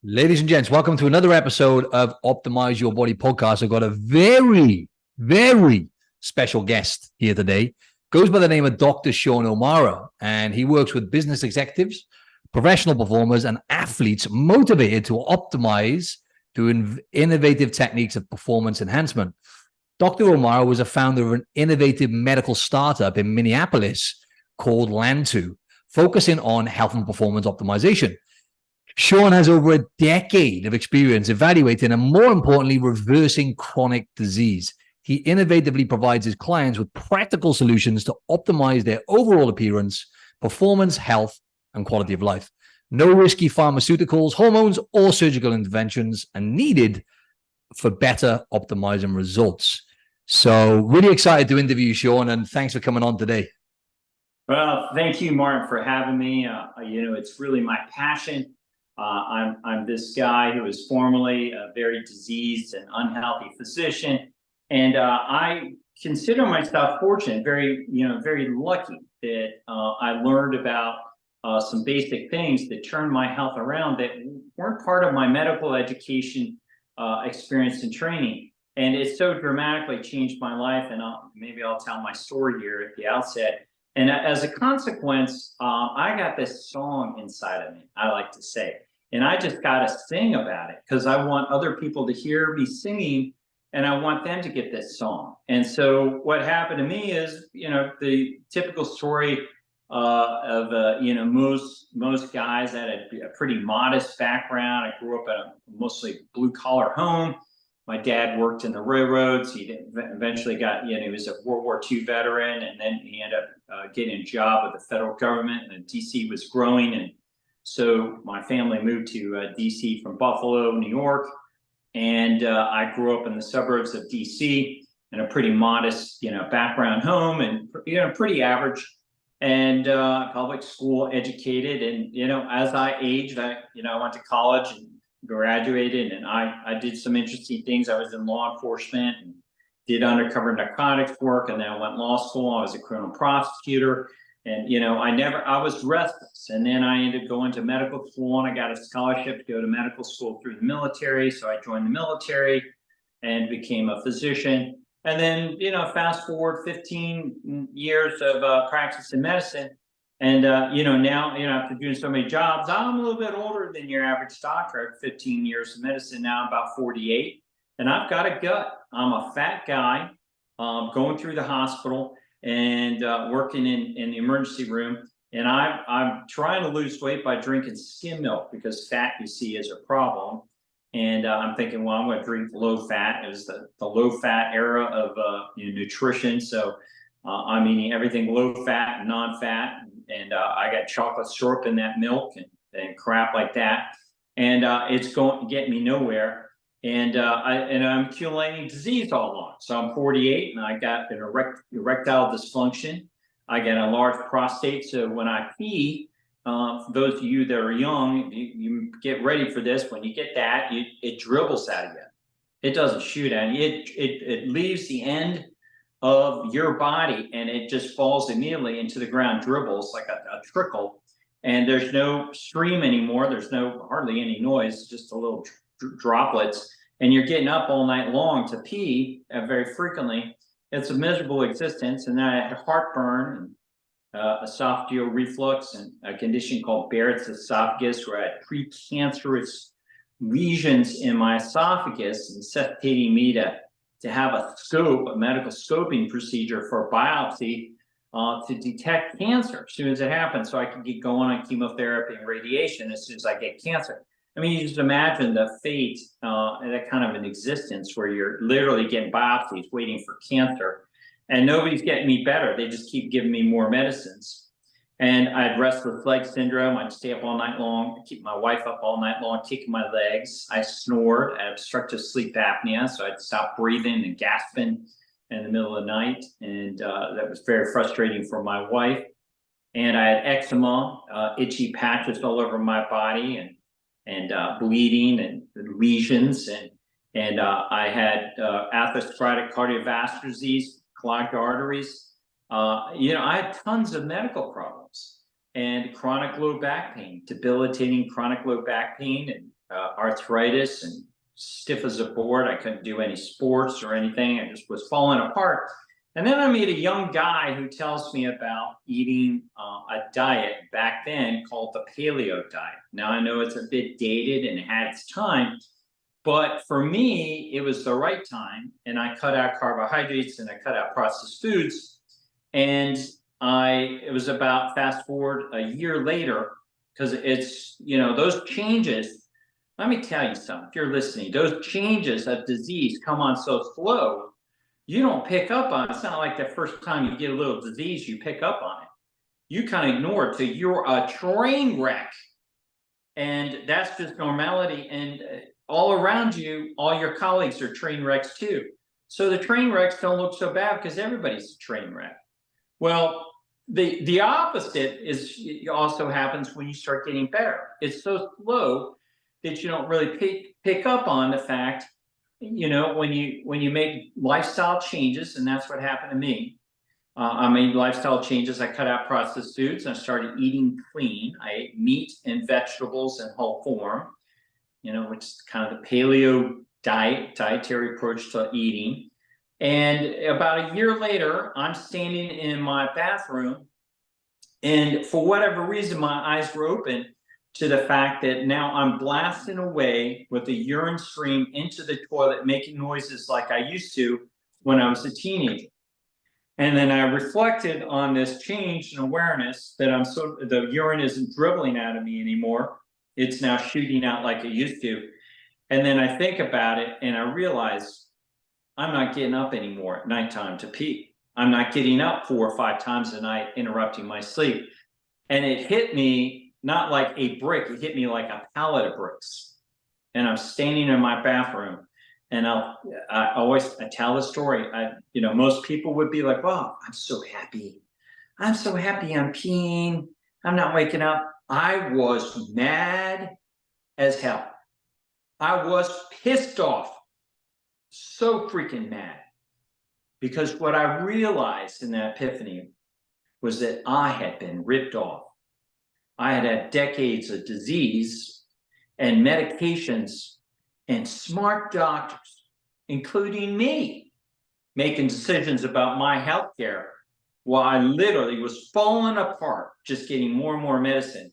Ladies and gents, welcome to another episode of Optimize Your Body podcast. I've got a very special guest here today. Goes by the name of Dr. Sean O'Mara, and he works with business executives, professional performers, and athletes motivated to optimize through innovative techniques of performance enhancement. Dr. O'Mara was a founder of an innovative medical startup in Minneapolis called Lantu, focusing on health and performance optimization. Sean has over a decade of experience evaluating and, more importantly, reversing chronic disease. He innovatively provides his clients with practical solutions to optimize their overall appearance, performance, health, and quality of life. No risky pharmaceuticals, hormones, or surgical interventions are needed for better optimizing results. So really excited to interview Sean, and thanks for coming on today. Well, thank you, Martin, for having me. It's really my passion. I'm this guy who was formerly a very diseased and unhealthy physician, and I consider myself fortunate, very lucky that I learned about some basic things that turned my health around that weren't part of my medical education experience and training, and it so dramatically changed my life. And maybe I'll tell my story here at the outset. And as a consequence, I got this song inside of me, I like to say. And I just got to sing about it because I want other people to hear me singing, and I want them to get this song. And so what happened to me is, the typical story of most guys had a pretty modest background. I grew up in a mostly blue-collar home. My dad worked in the railroads. He eventually got, he was a World War II veteran, and then he ended up getting a job with the federal government, and DC was growing. And so my family moved to DC from Buffalo, New York. And I grew up in the suburbs of DC in a pretty modest, background home, and, pretty average, and public school educated. And, as I aged, I went to college and graduated, and I did some interesting things. I was in law enforcement and did undercover narcotics work, and then I went to law school. I was a criminal prosecutor, and I was restless. And then I ended up going to medical school, and I got a scholarship to go to medical school through the military. So I joined the military and became a physician. And then fast forward 15 years of practice in medicine. And, now, after doing so many jobs, I'm a little bit older than your average doctor. I have 15 years of medicine now, about 48. And I've got a gut. I'm a fat guy going through the hospital and working in the emergency room. And I'm trying to lose weight by drinking skim milk because fat, you see, is a problem. And I'm thinking, well, I'm going to drink low fat. It was the low fat era of nutrition. So I'm eating everything low fat and non-fat. And I got chocolate syrup in that milk and crap like that. And it's going to get me nowhere. And I'm accumulating disease all along. So I'm 48, and I got an erectile dysfunction. I got an enlarged prostate. So when I pee, for those of you that are young, you get ready for this. When you get that, it dribbles out of you. It doesn't shoot at you. It leaves the end of your body, and it just falls immediately into the ground, dribbles like a trickle. And there's no stream anymore. There's hardly any noise, just a little droplets. And you're getting up all night long to pee very frequently. It's a miserable existence. And then I had heartburn, and esophageal reflux, and a condition called Barrett's esophagus, where I had precancerous lesions in my esophagus, necessitating me to have a medical scoping procedure for biopsy to detect cancer as soon as it happens, so I can get going on chemotherapy and radiation as soon as I get cancer. I mean, you just imagine the fate, that kind of an existence where you're literally getting biopsies waiting for cancer, and nobody's getting me better. They just keep giving me more medicines. And I had restless leg syndrome. I'd stay up all night long, keep my wife up all night long, kicking my legs. I snored. I had obstructive sleep apnea, so I'd stop breathing and gasping in the middle of the night. And that was very frustrating for my wife. And I had eczema, itchy patches all over my body, and bleeding and lesions. And I had atherosclerotic cardiovascular disease, clogged arteries. I had tons of medical problems and chronic low back pain, debilitating chronic low back pain, and arthritis and stiff as a board. I couldn't do any sports or anything. I just was falling apart. And then I meet a young guy who tells me about eating a diet back then called the Paleo diet. Now I know it's a bit dated and had its time, but for me, it was the right time. And I cut out carbohydrates and I cut out processed foods. And it was about, fast forward a year later, because it's, those changes, let me tell you something, if you're listening, those changes of disease come on so slow, you don't pick up on it. It's not like the first time you get a little disease, you pick up on it. You kind of ignore it till you're a train wreck. And that's just normality. And all around you, all your colleagues are train wrecks too. So the train wrecks don't look so bad because everybody's a train wreck. Well, the opposite also happens when you start getting better. It's so slow that you don't really pick up on the fact, when you make lifestyle changes, and that's what happened to me. I made lifestyle changes. I cut out processed foods and I started eating clean. I ate meat and vegetables in whole form, which is kind of the paleo dietary approach to eating. And about a year later, I'm standing in my bathroom, and for whatever reason, my eyes were open to the fact that now I'm blasting away with the urine stream into the toilet, making noises like I used to when I was a teenager. And then I reflected on this change in awareness that the urine isn't dribbling out of me anymore. It's now shooting out like it used to. And then I think about it and I realize I'm not getting up anymore at nighttime to pee. I'm not getting up 4 or 5 times a night, interrupting my sleep. And it hit me not like a brick, it hit me like a pallet of bricks. And I'm standing in my bathroom, and I tell the story. Most people would be like, "Wow, I'm so happy. I'm so happy I'm peeing. I'm not waking up." I was mad as hell. I was pissed off. So freaking mad. Because what I realized in that epiphany was that I had been ripped off. I had had decades of disease and medications and smart doctors, including me, making decisions about my health care while I literally was falling apart, just getting more and more medicine.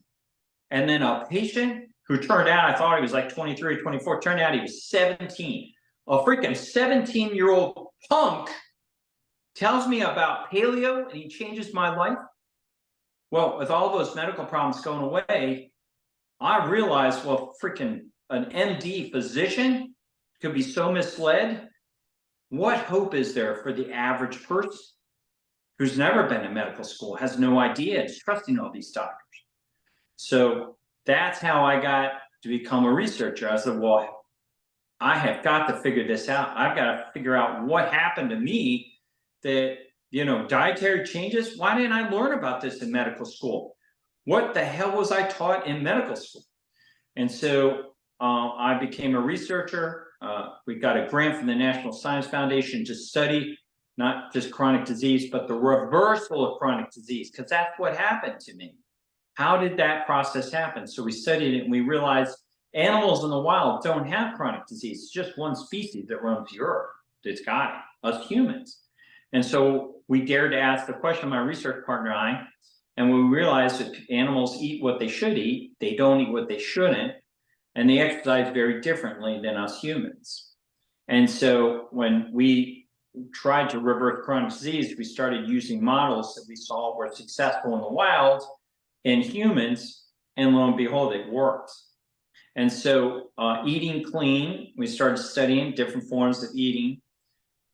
And then a patient who turned out, I thought he was like 23 or 24, turned out he was 17. A freaking 17-year-old punk tells me about paleo and he changes my life. Well, with all those medical problems going away, I realized, well, freaking an MD physician could be so misled. What hope is there for the average person who's never been to medical school, has no idea, is trusting all these doctors? So that's how I got to become a researcher. I said, well, I have got to figure this out. I've got to figure out what happened to me that, dietary changes. Why didn't I learn about this in medical school? What the hell was I taught in medical school? And so I became a researcher. We got a grant from the National Science Foundation to study not just chronic disease, but the reversal of chronic disease, because that's what happened to me. How did that process happen? So we studied it and we realized animals in the wild don't have chronic disease. It's just one species that roams the earth that's got it, us humans. And so we dared to ask the question, my research partner and I, and we realized that animals eat what they should eat, they don't eat what they shouldn't, and they exercise very differently than us humans. And so when we tried to reverse chronic disease, we started using models that we saw were successful in the wild in humans, and lo and behold, it worked. And so eating clean, we started studying different forms of eating,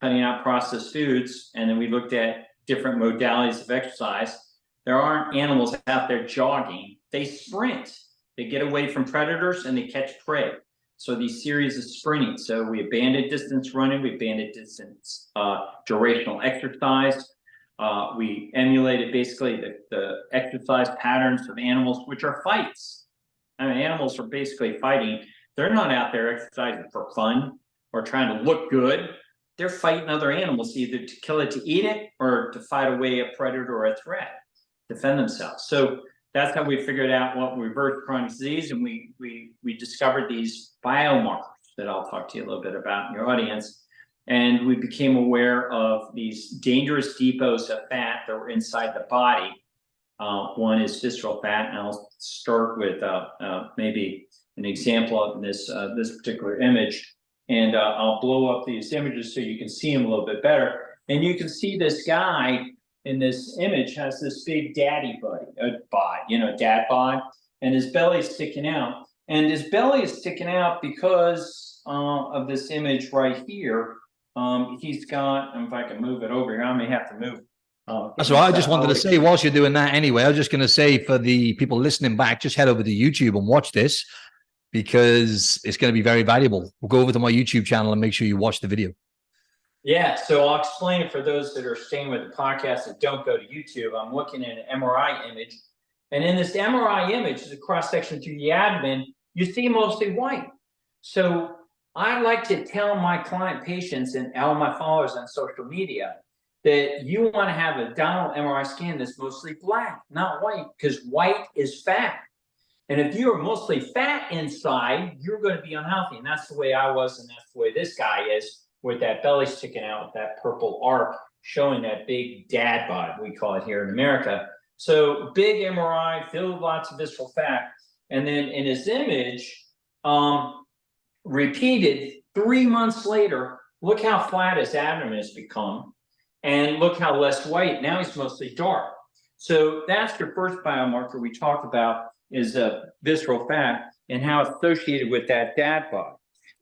cutting out processed foods, and then we looked at different modalities of exercise. There aren't animals out there jogging, they sprint. They get away from predators and they catch prey. So these series of sprinting. So we abandoned distance running, we abandoned distance durational exercise. We emulated basically the exercise patterns of animals, which are fights. I mean, animals are basically fighting. They're not out there exercising for fun or trying to look good. They're fighting other animals, either to kill it to eat it or to fight away a predator or a threat, defend themselves. So that's how we figured out what reversed chronic disease, and we discovered these biomarkers that I'll talk to you a little bit about in your audience. And we became aware of these dangerous depots of fat that were inside the body. One is visceral fat, and I'll start with maybe an example of this particular image, and I'll blow up these images so you can see them a little bit better. And you can see this guy in this image has this big daddy bod, dad bod, and his belly is sticking out. And his belly is sticking out because of this image right here. He's got, if I can move it over here, I may have to move. That's what I just wanted to say whilst you're doing that anyway. I was just going to say for the people listening back, just head over to YouTube and watch this because it's going to be very valuable. We'll go over to my YouTube channel and make sure you watch the video. Yeah, so I'll explain it for those that are staying with the podcast that don't go to YouTube. I'm looking at an MRI image. And in this MRI image, is a cross-section through the abdomen, you see mostly white. So I like to tell my client patients and all my followers on social media that you want to have an abdominal MRI scan that's mostly black, not white, because white is fat. And if you're mostly fat inside, you're going to be unhealthy. And that's the way I was, and that's the way this guy is, with that belly sticking out with that purple arc showing that big dad bod, we call it here in America. So big MRI, filled with lots of visceral fat. And then in his image, repeated 3 months later, look how flat his abdomen has become. And look how less white. Now he's mostly dark. So that's your first biomarker we talked about, is visceral fat and how it's associated with that dad bod.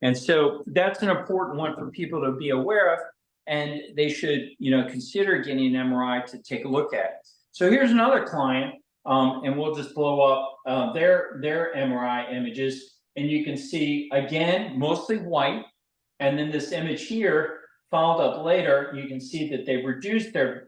And so that's an important one for people to be aware of, and they should, consider getting an MRI to take a look at. So here's another client, and we'll just blow up their MRI images, and you can see again mostly white. And then this image here, followed up later, you can see that they reduced their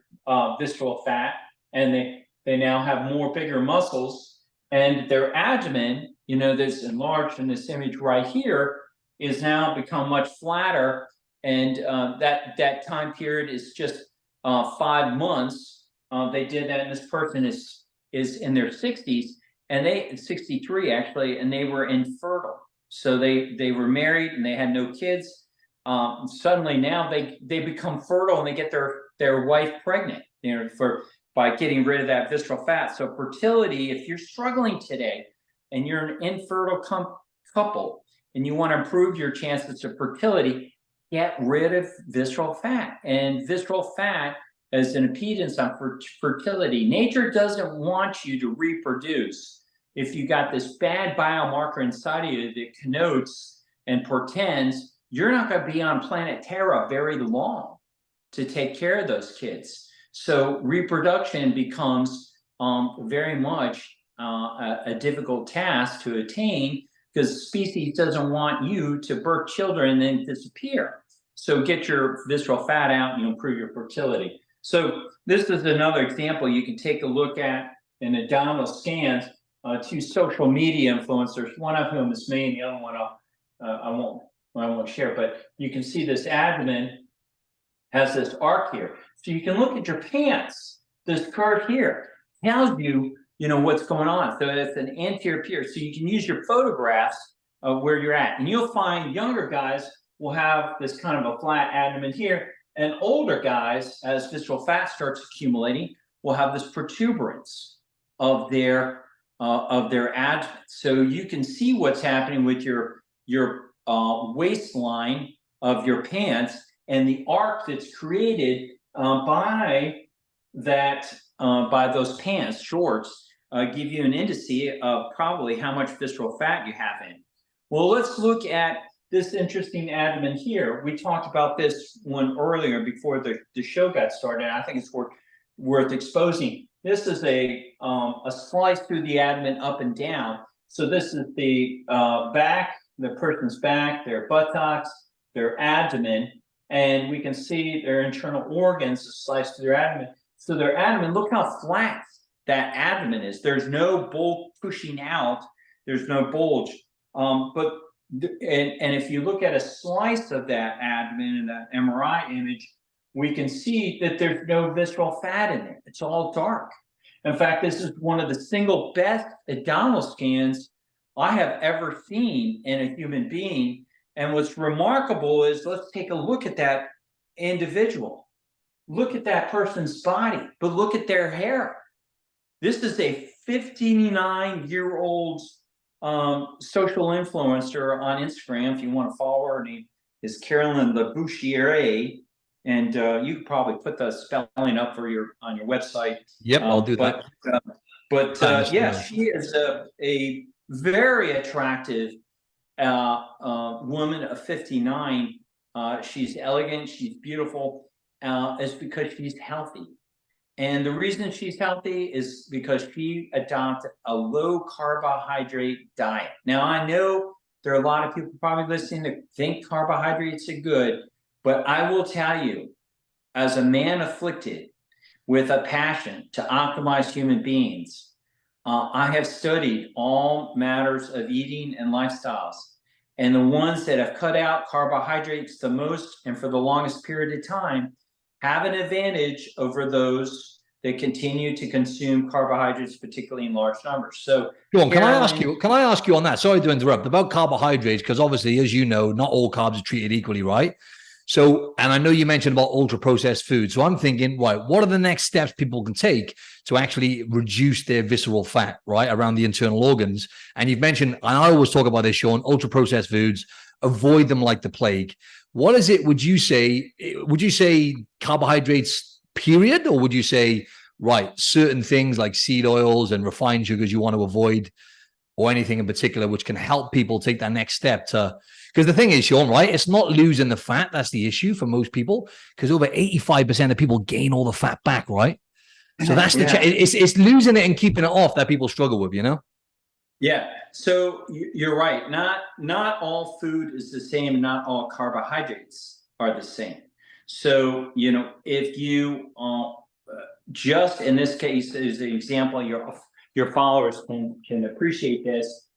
visceral fat, and they now have more bigger muscles, and their abdomen, that's enlarged in this image right here, is now become much flatter, and that time period is just 5 months. They did that, and this person is in their 60s, and 63 actually, and they were infertile. So they were married and they had no kids. Suddenly now they become fertile and they get their wife pregnant, by getting rid of that visceral fat. So fertility, if you're struggling today and you're an infertile couple, and you want to improve your chances of fertility, get rid of visceral fat. And visceral fat as an impedance on fertility. Nature doesn't want you to reproduce. If you got this bad biomarker inside of you that connotes and portends, you're not going to be on planet Terra very long to take care of those kids. So reproduction becomes very much a difficult task to attain, because the species doesn't want you to birth children and then disappear. So get your visceral fat out and you'll improve your fertility. So this is another example you can take a look at in abdominal scans. 2 social media influencers, one of whom is me, and the other one I won't share, but you can see this abdomen has this arc here. So you can look at your pants. This curve here tells you, what's going on. So it's an anterior pier. So you can use your photographs of where you're at. And you'll find younger guys will have this kind of a flat abdomen here. And older guys, as visceral fat starts accumulating, will have this protuberance of their abdomen. So you can see what's happening with your waistline of your pants, and the arc that's created by those pants, shorts, give you an indice of probably how much visceral fat you have in. Well, let's look at this interesting abdomen here. We talked about this one earlier before the show got started. I think it's worth exposing. This is a slice through the abdomen up and down. So this is the back, the person's back, their buttocks, their abdomen, and we can see their internal organs sliced through their abdomen. So their abdomen, look how flat that abdomen is. There's no bulge pushing out. There's no bulge. And if you look at a slice of that abdomen in that MRI image, we can see that there's no visceral fat in there. It's all dark. In fact, this is one of the single best abdominal scans I have ever seen in a human being. And what's remarkable is, let's take a look at that individual. Look at that person's body, but look at their hair. This is a 59-year-old social influencer on Instagram. If you want to follow her, her name is Carolyn Labouchiere. And you could probably put the spelling up for on your website. Yep, I'll do that. Yeah, she is a very attractive woman of 59. She's elegant, she's beautiful. It's because she's healthy. And the reason she's healthy is because she adopted a low carbohydrate diet. Now, I know there are a lot of people probably listening that think carbohydrates are good, but I will tell you, as a man afflicted with a passion to optimize human beings, I have studied all matters of eating and lifestyles. And the ones that have cut out carbohydrates the most and for the longest period of time have an advantage over those that continue to consume carbohydrates, particularly in large numbers. So, John, can I ask you on that? Sorry to interrupt, about carbohydrates, because obviously, as you know, not all carbs are treated equally, right? So, and I know you mentioned about ultra processed food. So I'm thinking, right, what are the next steps people can take to actually reduce their visceral fat, right, around the internal organs? And you've mentioned, and I always talk about this, Sean, ultra processed foods, avoid them like the plague. What is it, would you say carbohydrates, period? Or would you say, right, certain things like seed oils and refined sugars you want to avoid, or anything in particular which can help people take that next step to, because the thing is, Sean, right, it's not losing the fat that's the issue for most people, because over 85% of people gain all the fat back, right? So that's it's losing it and keeping it off that people struggle with, you know? Yeah, so you're right. Not all food is the same. Not all carbohydrates are the same. So, you know, if you just in this case, as an example, your followers can appreciate this.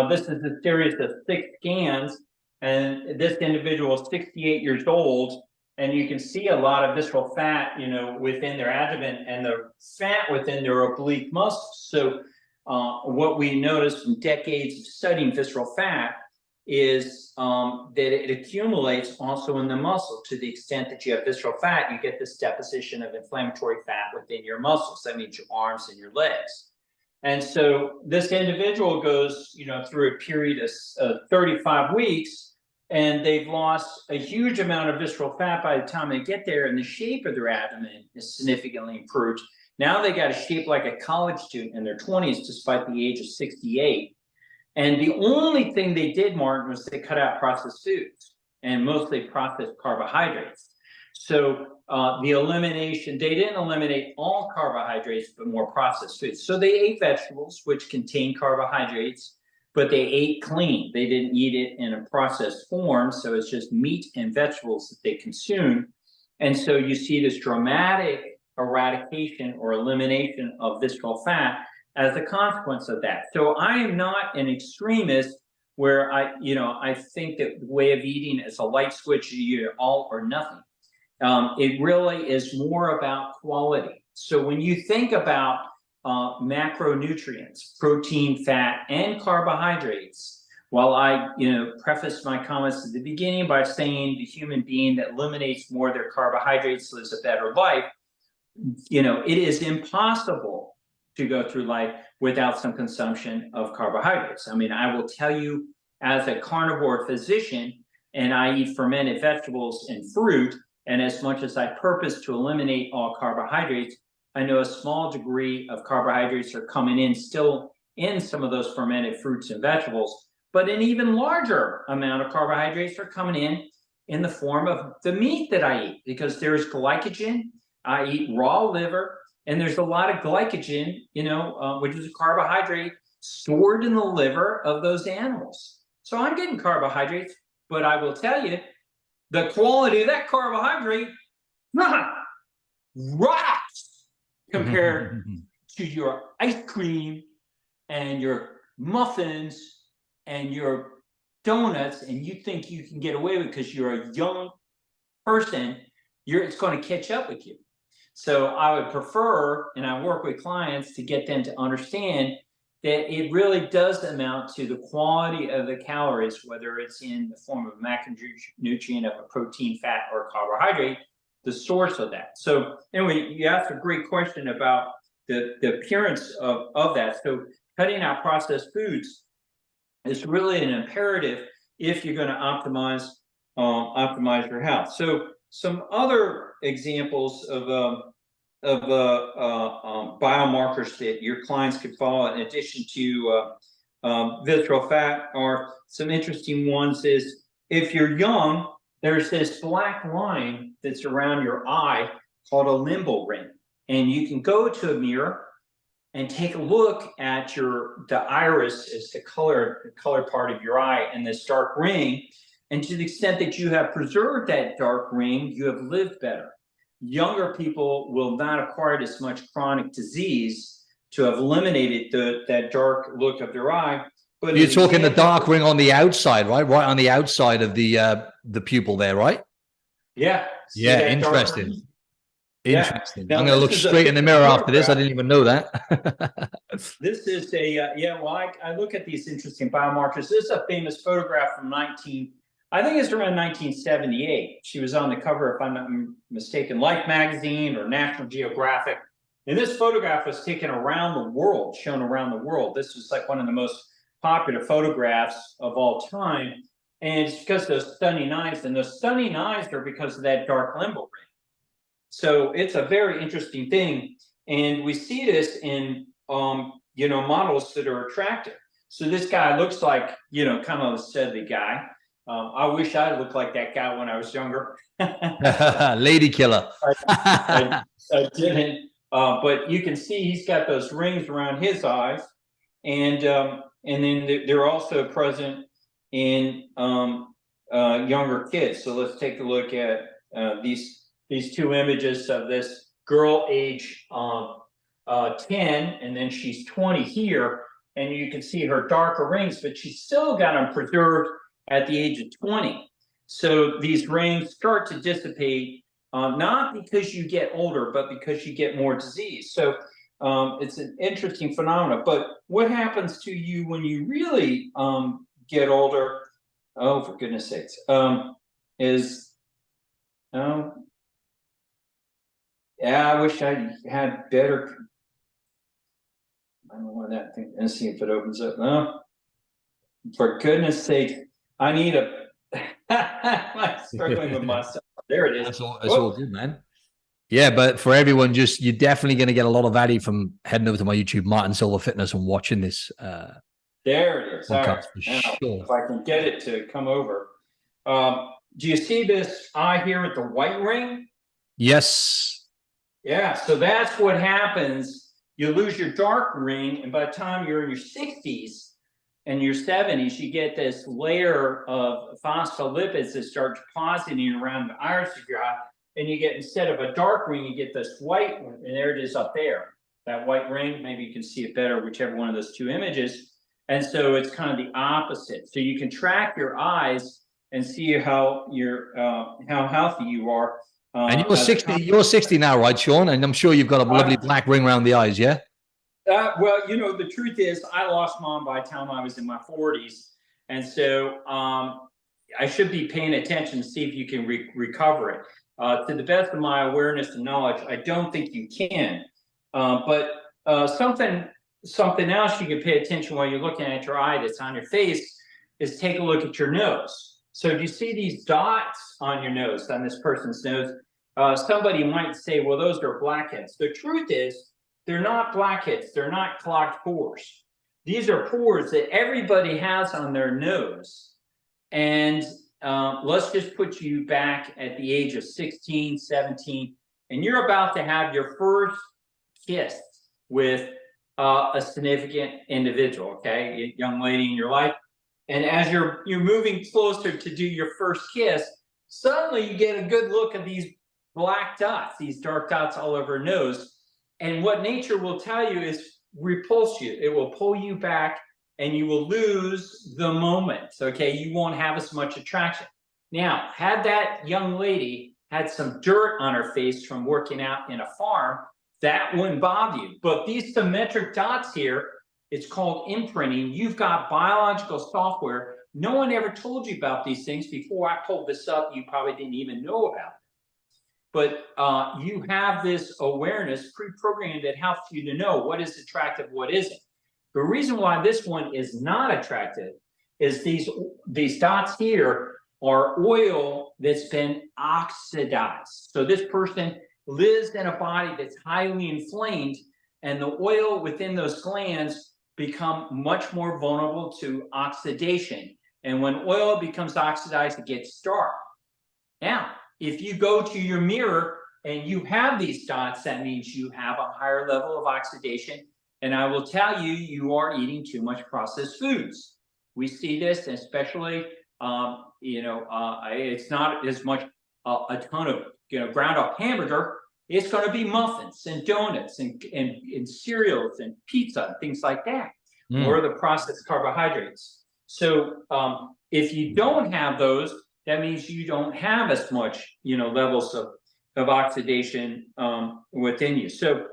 This is a series of 6 scans, and this individual is 68 years old, and you can see a lot of visceral fat, you know, within their abdomen and the fat within their oblique muscles. So what we noticed from decades of studying visceral fat is that it accumulates also in the muscle. To the extent that you have visceral fat, you get this deposition of inflammatory fat within your muscles. That means your arms and your legs. And so this individual goes, you know, through a period of 35 weeks, and they've lost a huge amount of visceral fat by the time they get there, and the shape of their abdomen is significantly improved. Now they got a shape like a college student in their 20s, despite the age of 68. And the only thing they did, Martin, was they cut out processed foods and mostly processed carbohydrates. So the elimination, they didn't eliminate all carbohydrates, but more processed foods. So they ate vegetables, which contain carbohydrates, but they ate clean. They didn't eat it in a processed form. So it's just meat and vegetables that they consume. And so you see this dramatic eradication or elimination of visceral fat as a consequence of that. So I am not an extremist where I think that the way of eating is a light switch, either all or nothing. It really is more about quality. So when you think about macronutrients, protein, fat, and carbohydrates, while I preface my comments at the beginning by saying the human being that eliminates more of their carbohydrates lives a better life, it is impossible to go through life without some consumption of carbohydrates. I mean, I will tell you, as a carnivore physician, and I eat fermented vegetables and fruit, and as much as I purpose to eliminate all carbohydrates, I know a small degree of carbohydrates are coming in still in some of those fermented fruits and vegetables, but an even larger amount of carbohydrates are coming in the form of the meat that I eat, because there's glycogen. I eat raw liver, and there's a lot of glycogen, which is a carbohydrate stored in the liver of those animals. So I'm getting carbohydrates, but I will tell you, the quality of that carbohydrate rocks compared to your ice cream and your muffins and your donuts, and you think you can get away with it because you're a young person. It's going to catch up with you. So I would prefer, and I work with clients to get them to understand that it really does amount to the quality of the calories, whether it's in the form of a macronutrient of a protein, fat, or carbohydrate, the source of that. So anyway, you asked a great question about the appearance of that. So cutting out processed foods is really an imperative if you're going to optimize your health. So some other examples of biomarkers that your clients could follow in addition to visceral fat are some interesting ones. Is if you're young, there's this black line that's around your eye called a limbal ring, and you can go to a mirror and take a look at the iris is the color part of your eye, and this dark ring. And to the extent that you have preserved that dark ring, you have lived better. Younger people will not acquire as much chronic disease to have eliminated that dark look of their eye. But you're talking the dark ring on the outside, right? Right on the outside of the pupil there, right? Yeah. Yeah, interesting. Interesting. Yeah. I'm going to look straight in the mirror after this. I didn't even know that. This is I look at these interesting biomarkers. This is a famous photograph from I think it's around 1978. She was on the cover, if I'm not mistaken, Life magazine or National Geographic. And this photograph was taken around the world, shown around the world. This was like one of the most popular photographs of all time. And it's because of those stunning eyes. And those stunning eyes are because of that dark limbal ring. So it's a very interesting thing. And we see this in, models that are attractive. So this guy looks like, kind of a steady guy. I wish I looked like that guy when I was younger. Lady killer. I didn't. But you can see he's got those rings around his eyes. And then they're also present in younger kids. So let's take a look at these two images of this girl age 10, and then she's 20 here. And you can see her darker rings, but she's still got them preserved at the age of 20. So these rings start to dissipate, not because you get older, but because you get more disease. So it's an interesting phenomenon. But what happens to you when you really get older? Oh, for goodness sakes, I wish I had better. I don't know why that thing. Let's see if it opens up. No, for goodness sake, I need a. I'm struggling with myself. There it is. That's all good, man. Yeah, but for everyone, you're definitely going to get a lot of value from heading over to my YouTube, Martin Silver Fitness, and watching this. There it is. All right. Now, sure. If I can get it to come over. Do you see this eye here with the white ring? Yes. Yeah, so that's what happens. You lose your dark ring, and by the time you're in your 60s and your 70s, you get this layer of phospholipids that start depositing around the iris of your eye, and you get, instead of a dark ring, you get this white one, and there it is up there. That white ring, maybe you can see it better, whichever one of those two images. And so it's kind of the opposite. So you can track your eyes and see how healthy you are. And you're 60 now, right, Sean? And I'm sure you've got a lovely black ring around the eyes, yeah? Well, the truth is I lost mom by the time I was in my 40s. And so I should be paying attention to see if you can recover it. To the best of my awareness and knowledge, I don't think you can. But something else you can pay attention while you're looking at your eye that's on your face is take a look at your nose. So do you see these dots on your nose, on this person's nose? Somebody might say, well, those are blackheads. The truth is, they're not blackheads. They're not clogged pores. These are pores that everybody has on their nose. And let's just put you back at the age of 16, 17, and you're about to have your first kiss with a significant individual, okay, a young lady in your life. And as you're moving closer to do your first kiss, suddenly you get a good look at these black dots, these dark dots all over her nose. And what nature will tell you is repulse you. It will pull you back and you will lose the moment, okay? You won't have as much attraction. Now, had that young lady had some dirt on her face from working out in a farm, that wouldn't bother you. But these symmetric dots here, it's called imprinting. You've got biological software. No one ever told you about these things. Before I pulled this up, you probably didn't even know about it. But you have this awareness pre-programmed that helps you to know what is attractive, what isn't. The reason why this one is not attractive is these dots here are oil that's been oxidized. So this person lives in a body that's highly inflamed, and the oil within those glands become much more vulnerable to oxidation. And when oil becomes oxidized, it gets dark. Now, if you go to your mirror and you have these dots, that means you have a higher level of oxidation. And I will tell you, you are eating too much processed foods. We see this, especially, it's not as much a ton of ground up hamburger. It's going to be muffins and donuts and cereals and pizza and things like that, or the processed carbohydrates. So if you don't have those, that means you don't have as much, levels of oxidation within you. So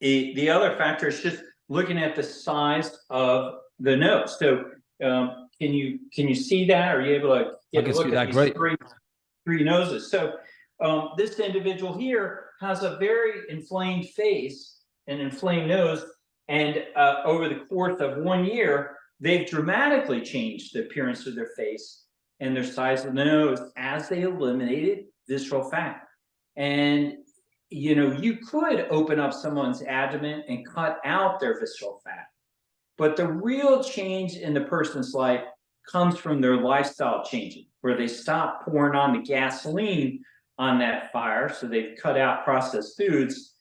the other factor is just looking at the size of the nose. So can you see that? Are you able to get a look at these three noses? So this individual here has a very inflamed face, an inflamed nose, and over the course of 1 year, they've dramatically changed the appearance of their face and their size of the nose as they eliminated visceral fat. And you could open up someone's abdomen and cut out their visceral fat, but the real change in the person's life comes from their lifestyle changing, where they stop pouring on the gasoline on that fire. So they've cut out processed foods,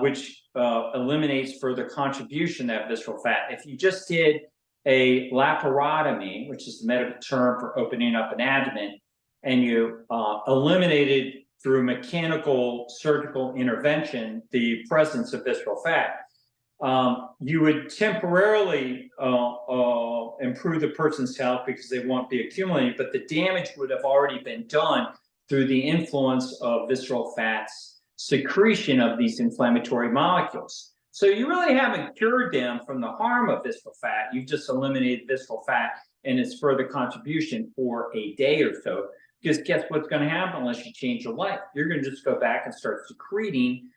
which eliminates further contribution of that visceral fat. If you just did a laparotomy, which is the medical term for opening up an abdomen, and you eliminated through mechanical surgical intervention the presence of visceral fat, you would temporarily improve the person's health because they won't be accumulating, but the damage would have already been done through the influence of visceral fat's secretion of these inflammatory molecules. So you really haven't cured them from the harm of visceral fat. You've just eliminated visceral fat and its further contribution for a day or so. Because guess what's going to happen unless you change your life? You're going to just go back and start secreting,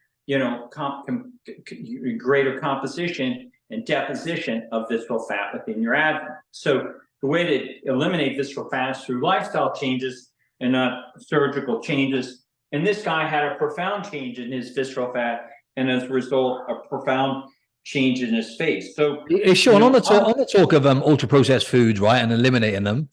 greater composition and deposition of visceral fat within your abdomen. So the way to eliminate visceral fat is through lifestyle changes and not surgical changes. And this guy had a profound change in his visceral fat, and as a result, a profound change in his face. So, Sean, on the talk of ultra processed foods, right, and eliminating them,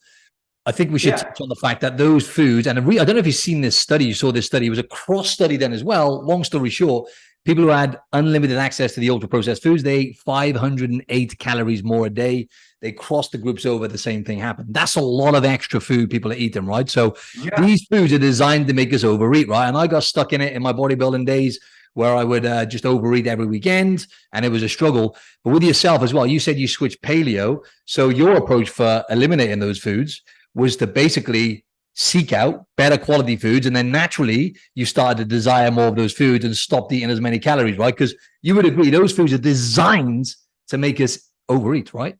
I think we should touch on the fact that those foods, and I don't know if you've seen this study, you saw this study, it was a cross study then as well. Long story short, people who had unlimited access to the ultra processed foods, they ate 508 calories more a day. They crossed the groups over, the same thing happened. That's a lot of extra food people are eating, right? So these foods are designed to make us overeat, right? And I got stuck in it in my bodybuilding days where I would just overeat every weekend, and it was a struggle. But with yourself as well, you said you switched paleo. So your approach for eliminating those foods was to basically seek out better quality foods, and then naturally you started to desire more of those foods and stopped eating as many calories, right? Because you would agree those foods are designed to make us overeat, right?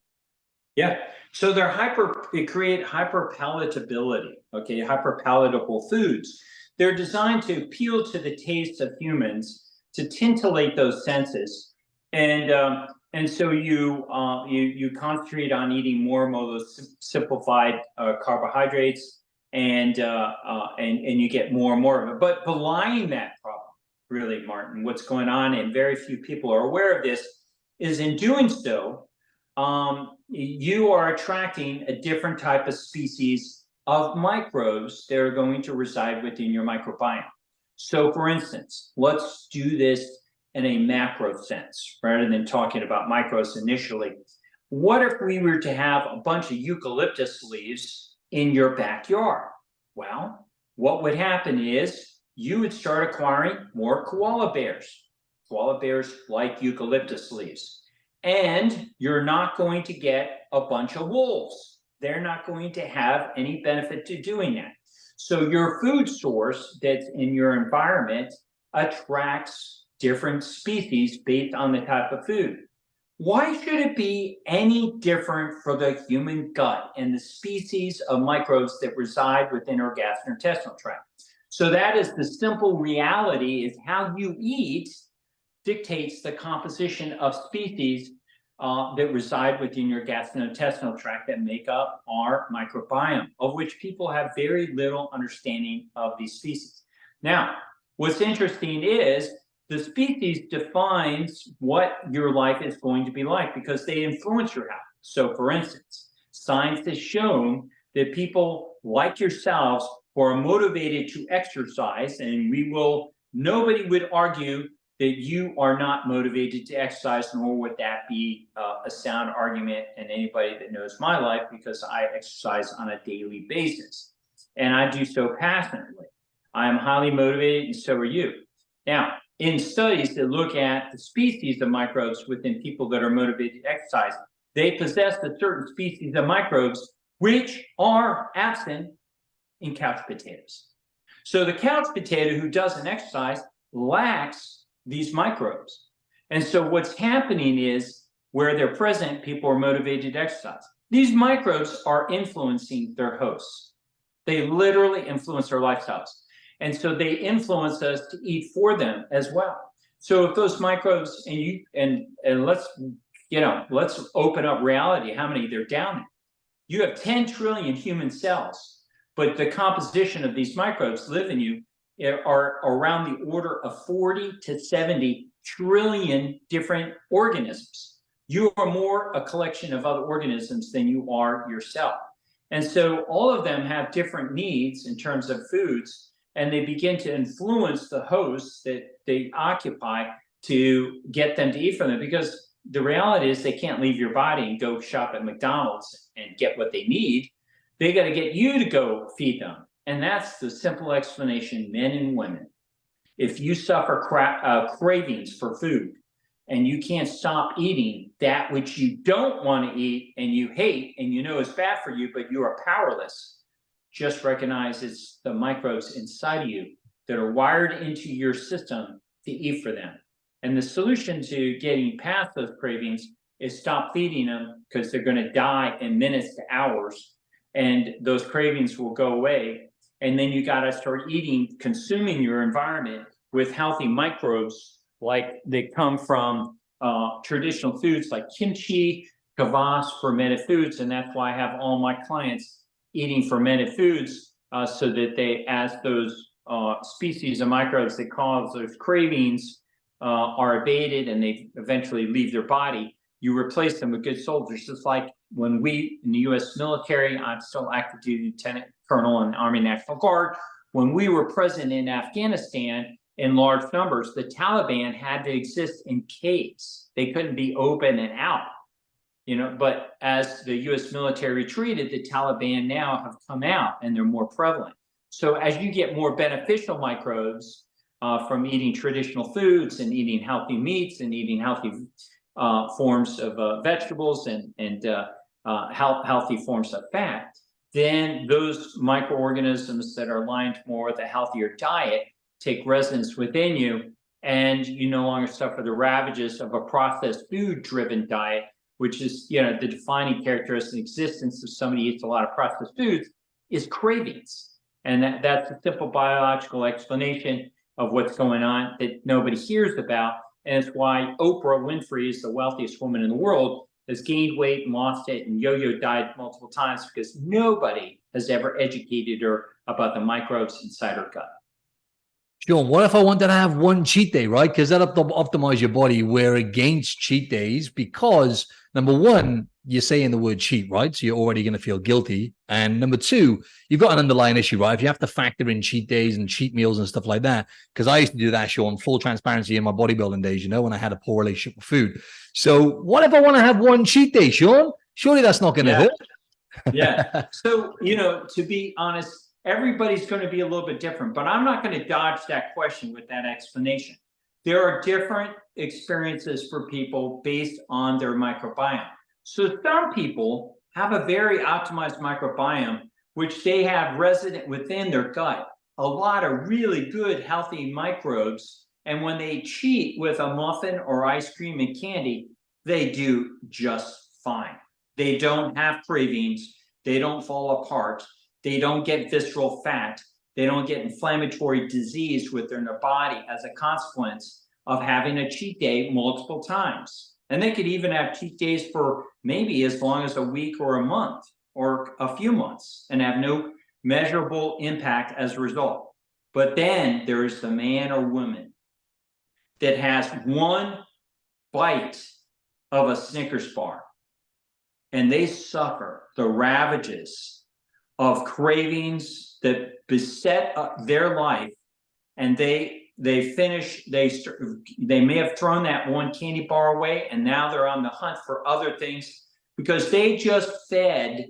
Yeah. So they create hyperpalatability, okay, hyperpalatable foods. They're designed to appeal to the taste of humans, to titillate those senses, and so you concentrate on eating more of those simplified carbohydrates, and you get more and more of it. But belying that problem, really, Martin, what's going on, and very few people are aware of this, is in doing so, you are attracting a different type of species of microbes that are going to reside within your microbiome. So, for instance, let's do this in a macro sense, rather than talking about micros initially. What if we were to have a bunch of eucalyptus leaves in your backyard? Well, what would happen is you would start acquiring more koala bears. Koala bears like eucalyptus leaves. And you're not going to get a bunch of wolves. they're not going to have any benefit to doing that. So your food source that's in your environment attracts different species based on the type of food. Why should it be any different for the human gut and the species of microbes that reside within our gastrointestinal tract? So that is the simple reality, is how you eat dictates the composition of species that reside within your gastrointestinal tract that make up our microbiome, of which people have very little understanding of these species. Now, what's interesting is the species defines what your life is going to be like because they influence your health. So, for instance, science has shown that people like yourselves who are motivated to exercise, and nobody would argue that you are not motivated to exercise, nor would that be a sound argument in anybody that knows my life, because I exercise on a daily basis. And I do so passionately. I am highly motivated, and so are you. Now, in studies that look at the species of microbes within people that are motivated to exercise, they possess a certain species of microbes which are absent in couch potatoes. So the couch potato who doesn't exercise lacks these microbes. And so what's happening is, where they're present, people are motivated to exercise. These microbes are influencing their hosts. They literally influence their lifestyles. And so they influence us to eat for them as well. So if those microbes, and let's open up reality, how many they're down there. You have 10 trillion human cells, but the composition of these microbes live in you are around the order of 40 to 70 trillion different organisms. You are more a collection of other organisms than you are yourself. And so all of them have different needs in terms of foods, and they begin to influence the hosts that they occupy to get them to eat from them, because the reality is they can't leave your body and go shop at McDonald's and get what they need. They got to get you to go feed them. And that's the simple explanation, men and women. If you suffer cravings for food and you can't stop eating that which you don't want to eat and you hate and you know is bad for you, but you are powerless, just recognize it's the microbes inside of you that are wired into your system to eat for them. And the solution to getting past those cravings is stop feeding them, because they're going to die in minutes to hours, and those cravings will go away. And then you got to start consuming your environment with healthy microbes, like they come from traditional foods like kimchi, kvass, fermented foods. And that's why I have all my clients eating fermented foods, so that they, as those species of microbes that cause those cravings are abated and they eventually leave their body, you replace them with good soldiers. Just like when we, in the U.S. military, I'm still active duty lieutenant colonel in the Army National Guard. When we were present in Afghanistan in large numbers, the Taliban had to exist in caves. They couldn't be open and out, but as the U.S. military retreated, the Taliban now have come out and they're more prevalent. So as you get more beneficial microbes from eating traditional foods and eating healthy meats and eating healthy forms of vegetables and healthy forms of fat, then those microorganisms that are aligned more with a healthier diet take residence within you, and you no longer suffer the ravages of a processed food-driven diet, which is, the defining characteristic of existence of somebody who eats a lot of processed foods is cravings. And that's a simple biological explanation of what's going on that nobody hears about. And it's why Oprah Winfrey is the wealthiest woman in the world, has gained weight and lost it and yo-yo diet multiple times, because nobody has ever educated her about the microbes inside her gut. Sean, what if I wanted to have one cheat day, right? Because that Optimize Your Body, we're against cheat days because, number one, you're saying the word cheat, right? So you're already going to feel guilty. And number two, you've got an underlying issue, right? If you have to factor in cheat days and cheat meals and stuff like that, because I used to do that, Sean, full transparency in my bodybuilding days, when I had a poor relationship with food. So what if I want to have one cheat day, Sean? Surely that's not going to hurt. Yeah. So, to be honest, everybody's going to be a little bit different, but I'm not going to dodge that question with that explanation. There are different experiences for people based on their microbiome. So some people have a very optimized microbiome, which they have resident within their gut, a lot of really good, healthy microbes. And when they cheat with a muffin or ice cream and candy, they do just fine. They don't have cravings. They don't fall apart. They don't get visceral fat. They don't get inflammatory disease within their body as a consequence of having a cheat day multiple times. And they could even have cheat days for maybe as long as a week or a month or a few months and have no measurable impact as a result. But then there's the man or woman that has one bite of a Snickers bar and they suffer the ravages of cravings that beset their life, and they finish, they may have thrown that one candy bar away and now they're on the hunt for other things because they just fed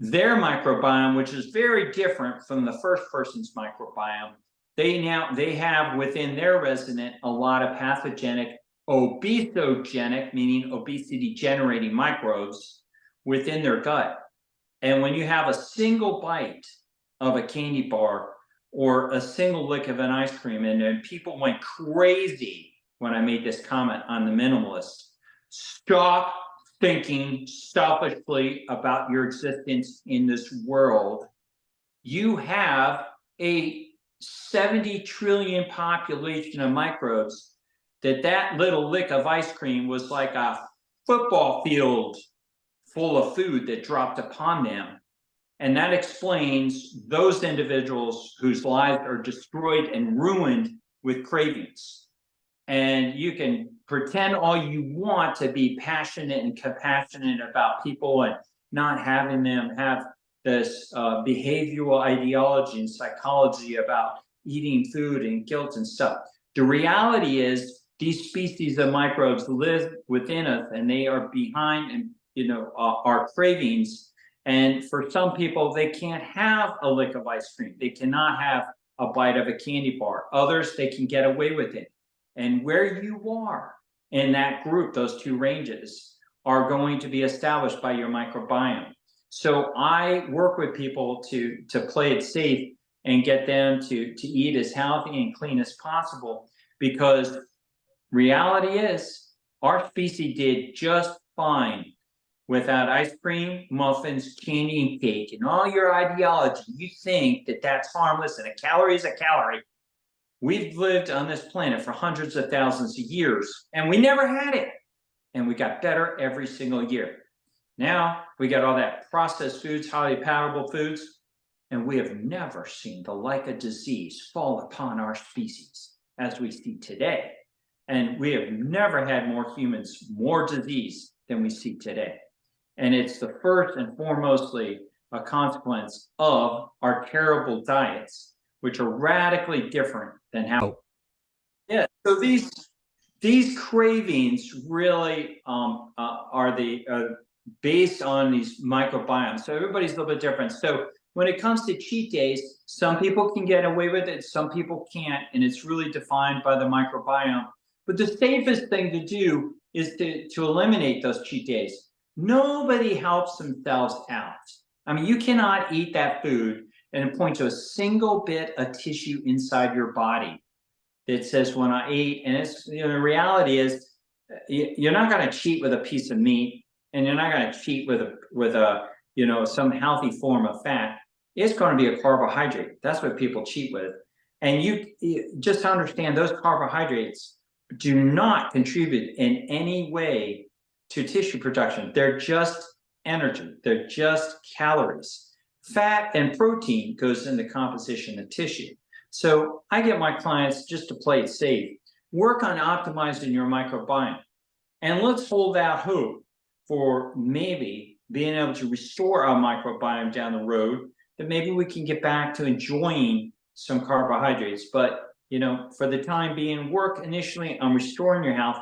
their microbiome, which is very different from the first person's microbiome. They have within their resident a lot of pathogenic, obesogenic, meaning obesity generating microbes within their gut. And when you have a single bite of a candy bar or a single lick of an ice cream, and then people went crazy when I made this comment on the minimalist, stop thinking selfishly about your existence in this world. You have a 70 trillion population of microbes that little lick of ice cream was like a football field full of food that dropped upon them. And that explains those individuals whose lives are destroyed and ruined with cravings. And you can pretend all you want to be passionate and compassionate about people and not having them have this behavioral ideology and psychology about eating food and guilt and stuff. The reality is these species of microbes live within us and they are behind and our cravings. And for some people, they can't have a lick of ice cream. They cannot have a bite of a candy bar. Others, they can get away with it. And where you are in that group, those two ranges are going to be established by your microbiome. So I work with people to play it safe and get them to eat as healthy and clean as possible, because reality is our species did just fine without ice cream, muffins, candy, and cake, and all your ideology. You think that that's harmless and a calorie is a calorie. We've lived on this planet for hundreds of thousands of years, and we never had it. And we got better every single year. Now we got all that processed foods, highly palatable foods, and we have never seen the like of disease fall upon our species as we see today. And we have never had more humans, more disease than we see today. And it's the first and foremostly a consequence of our terrible diets, which are radically different than how. Yeah. So these cravings really are based on these microbiomes. So everybody's a little bit different. So when it comes to cheat days, some people can get away with it, some people can't, and it's really defined by the microbiome. But the safest thing to do is to eliminate those cheat days. Nobody helps themselves out. I mean, you cannot eat that food and point to a single bit of tissue inside your body that says when I ate, and it's, the reality is you're not going to cheat with a piece of meat, and you're not going to cheat with a some healthy form of fat. It's going to be a carbohydrate. That's what people cheat with. And you just understand those carbohydrates do not contribute in any way to tissue production. They're just energy. They're just calories. Fat and protein goes in the composition of tissue. So I get my clients, just to play it safe, work on optimizing your microbiome. And let's hold out hope for maybe being able to restore our microbiome down the road, that maybe we can get back to enjoying some carbohydrates. But for the time being, work initially on restoring your health,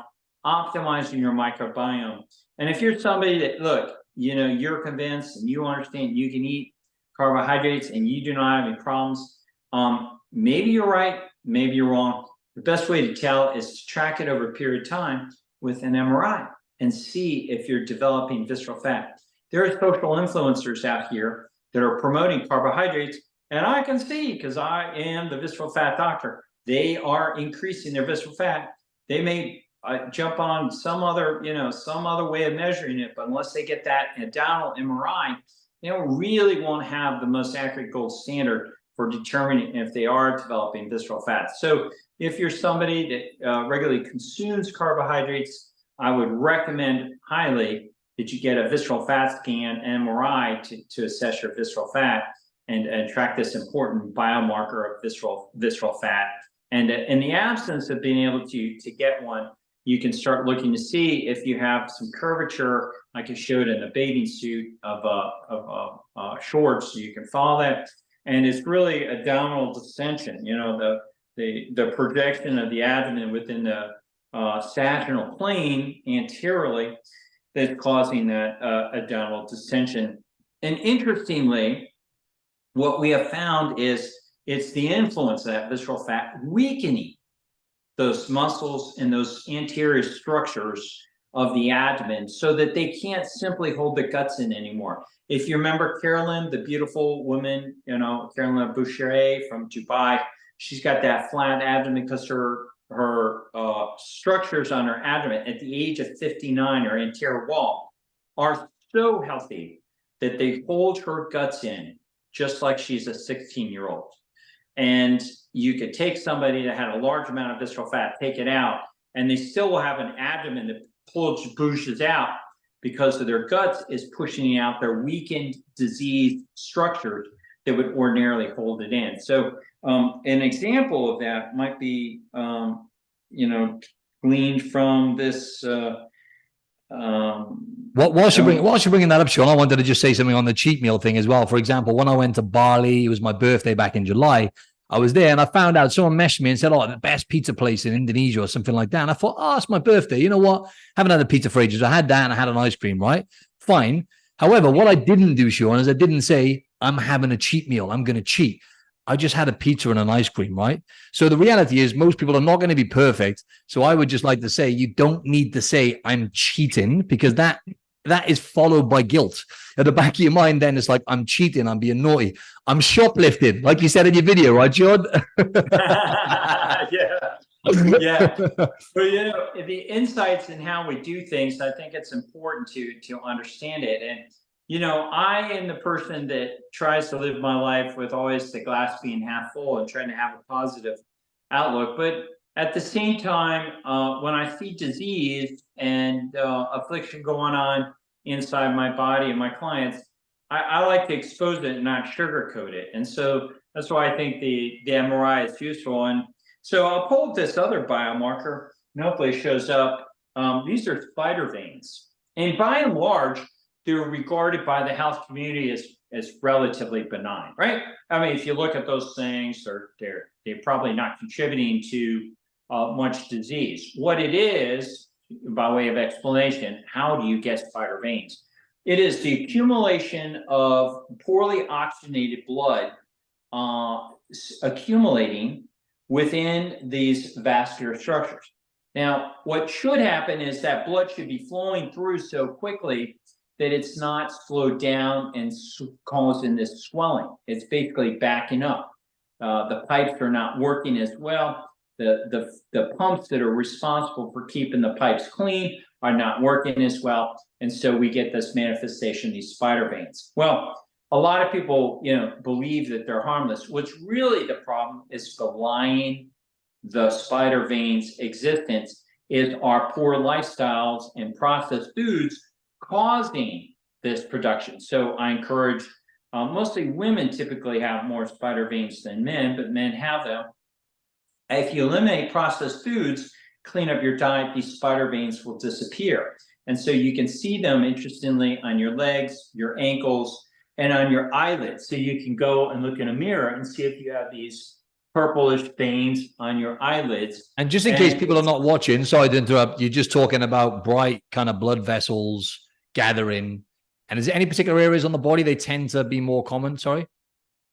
optimizing your microbiome. And if you're somebody that, look, you're convinced and you understand you can eat carbohydrates and you do not have any problems, maybe you're right, maybe you're wrong. The best way to tell is to track it over a period of time with an MRI and see if you're developing visceral fat. there are social influencers out here that are promoting carbohydrates, and I can see, because I am the visceral fat doctor, they are increasing their visceral fat. They may jump on some other, some other way of measuring it, but unless they get that abdominal MRI, they don't really won't have the most accurate gold standard for determining if they are developing visceral fat. So if you're somebody that regularly consumes carbohydrates, I would recommend highly that you get a visceral fat scan, MRI, to assess your visceral fat and track this important biomarker of visceral fat. And in the absence of being able to get one, you can start looking to see if you have some curvature, like I showed in the bathing suit of shorts. So you can follow that, and it's really abdominal distension. The projection of the abdomen within the sagittal plane anteriorly that's causing that abdominal distension. And interestingly, what we have found is it's the influence of that visceral fat weakening those muscles and those anterior structures of the abdomen so that they can't simply hold the guts in anymore. If you remember Carolyn, the beautiful woman, Carolyn Boucher from Dubai, she's got that flat abdomen because her structures on her abdomen at the age of 59, her anterior wall, are so healthy that they hold her guts in just like she's a 16-year-old. And you could take somebody that had a large amount of visceral fat, take it out, and they still will have an abdomen that pushes out because of their guts is pushing out their weakened, diseased structures that would ordinarily hold it in. So an example of that might be, gleaned from this. Whilst you're bringing that up, Sean, I wanted to just say something on the cheat meal thing as well. For example, when I went to Bali, it was my birthday back in July. I was there and I found out someone messaged me and said, the best pizza place in Indonesia or something like that. And I thought, it's my birthday. You know what? Haven't had a pizza for ages. I had that and I had an ice cream, right? Fine. However, what I didn't do, Sean, is I didn't say, I'm having a cheat meal. I'm going to cheat. I just had a pizza and an ice cream, right? So the reality is most people are not going to be perfect. So I would just like to say, you don't need to say I'm cheating, because that is followed by guilt. At the back of your mind, then it's like, I'm cheating, I'm being naughty, I'm shoplifting, like you said in your video, right, John? Yeah. But the insights in how we do things, I think it's important to understand it. And I am the person that tries to live my life with always the glass being half full and trying to have a positive outlook. But at the same time, when I see disease and affliction going on inside my body and my clients, I like to expose it and not sugarcoat it. And so that's why I think the MRI is useful. And so I'll pull up this other biomarker, and hopefully it shows up. These are spider veins. And by and large, they're regarded by the health community as relatively benign, right? I mean, if you look at those things, they're probably not contributing to much disease. What it is, by way of explanation, how do you get spider veins? It is the accumulation of poorly oxygenated blood accumulating within these vascular structures. Now, what should happen is that blood should be flowing through so quickly that it's not slowed down and causing this swelling. It's basically backing up. The pipes are not working as well. The pumps that are responsible for keeping the pipes clean are not working as well. And so we get this manifestation, these spider veins. Well, a lot of people, believe that they're harmless. What's really the problem is belying the spider veins' existence is our poor lifestyles and processed foods causing this production. So I encourage, mostly women typically have more spider veins than men, but men have them. If you eliminate processed foods, clean up your diet, these spider veins will disappear. And so you can see them, interestingly, on your legs, your ankles, and on your eyelids. So you can go and look in a mirror and see if you have these purplish veins on your eyelids. And just in case people are not watching, sorry to interrupt, you're just talking about bright kind of blood vessels gathering. And is there any particular areas on the body they tend to be more common? Sorry.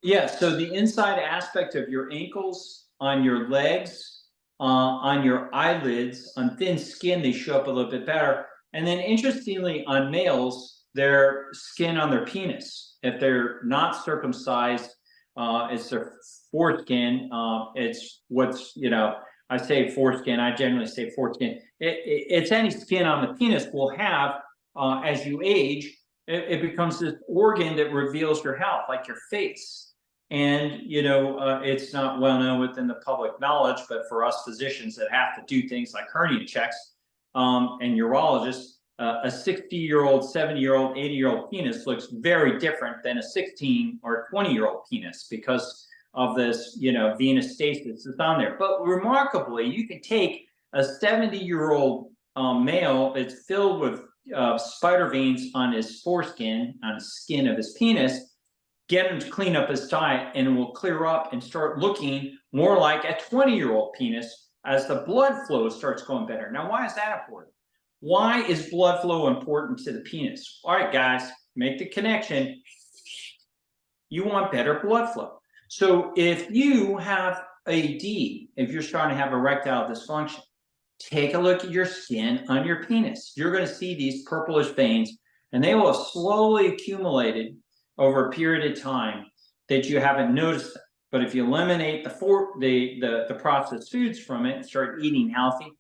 Yeah. So the inside aspect of your ankles, on your legs, on your eyelids, on thin skin, they show up a little bit better. And then interestingly, on males, their skin on their penis. If they're not circumcised, it's their foreskin. It's what's, you know, I say foreskin, I generally say foreskin. It's any skin on the penis will have, as you age, it becomes this organ that reveals your health, like your face. And, you know, it's not well known within the public knowledge, but for us physicians that have to do things like hernia checks, and urologists, a 60-year-old, 70-year-old, 80-year-old penis looks very different than a 16 or 20-year-old penis because of this, you know, venous stasis that's on there. But remarkably, you can take a 70-year-old male that's filled with spider veins on his foreskin, on the skin of his penis, get him to clean up his diet, and it will clear up and start looking more like a 20-year-old penis as the blood flow starts going better. Now, why is that important? Why is blood flow important to the penis? All right, guys, make the connection. You want better blood flow. So if you have AD, if you're starting to have erectile dysfunction, take a look at your skin on your penis. You're going to see these purplish veins, and they will have slowly accumulated over a period of time that you haven't noticed them. But if you eliminate the processed foods from it and start eating healthy,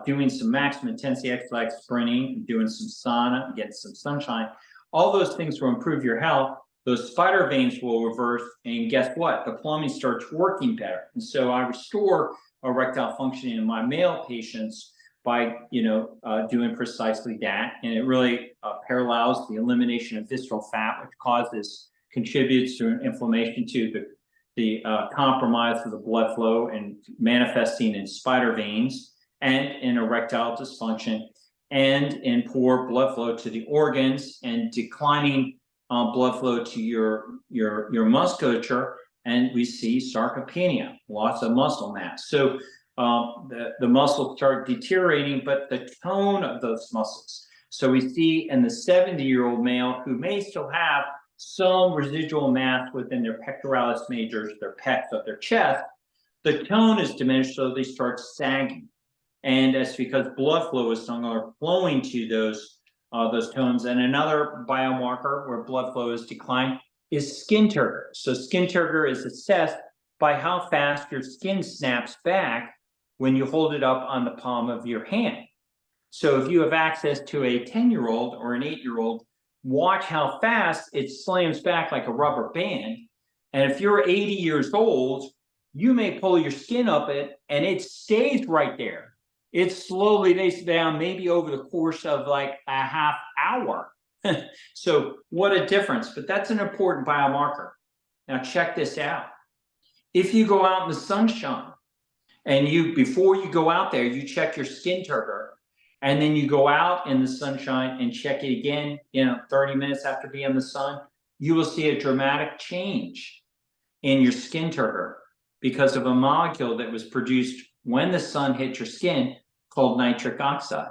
doing some maximum intensity exercise, sprinting, doing some sauna, getting some sunshine, all those things will improve your health. Those spider veins will reverse, and guess what? The plumbing starts working better. And so I restore erectile functioning in my male patients by, you know, doing precisely that. And it really parallels the elimination of visceral fat, which contributes to inflammation, to the compromise of the blood flow and manifesting in spider veins and in erectile dysfunction and in poor blood flow to the organs and declining blood flow to your musculature. And we see sarcopenia, loss of muscle mass. So the muscles start deteriorating, but the tone of those muscles. So we see in the 70-year-old male who may still have some residual mass within their pectoralis majors, their pecs of their chest, the tone is diminished, so they start sagging. And that's because blood flow is no longer flowing to those tones. And another biomarker where blood flow is declined is skin turgor. So skin turgor is assessed by how fast your skin snaps back when you hold it up on the palm of your hand. So if you have access to a 10-year-old or an 8-year-old, watch how fast it slams back like a rubber band. And if you're 80 years old, you may pull your skin up and it stays right there. It slowly lays down, maybe over the course of like a half hour. So what a difference. But that's an important biomarker. Now check this out. If you go out in the sunshine and before you go out there, you check your skin turgor, and then you go out in the sunshine and check it again, 30 minutes after being in the sun, you will see a dramatic change in your skin turgor because of a molecule that was produced when the sun hit your skin called nitric oxide.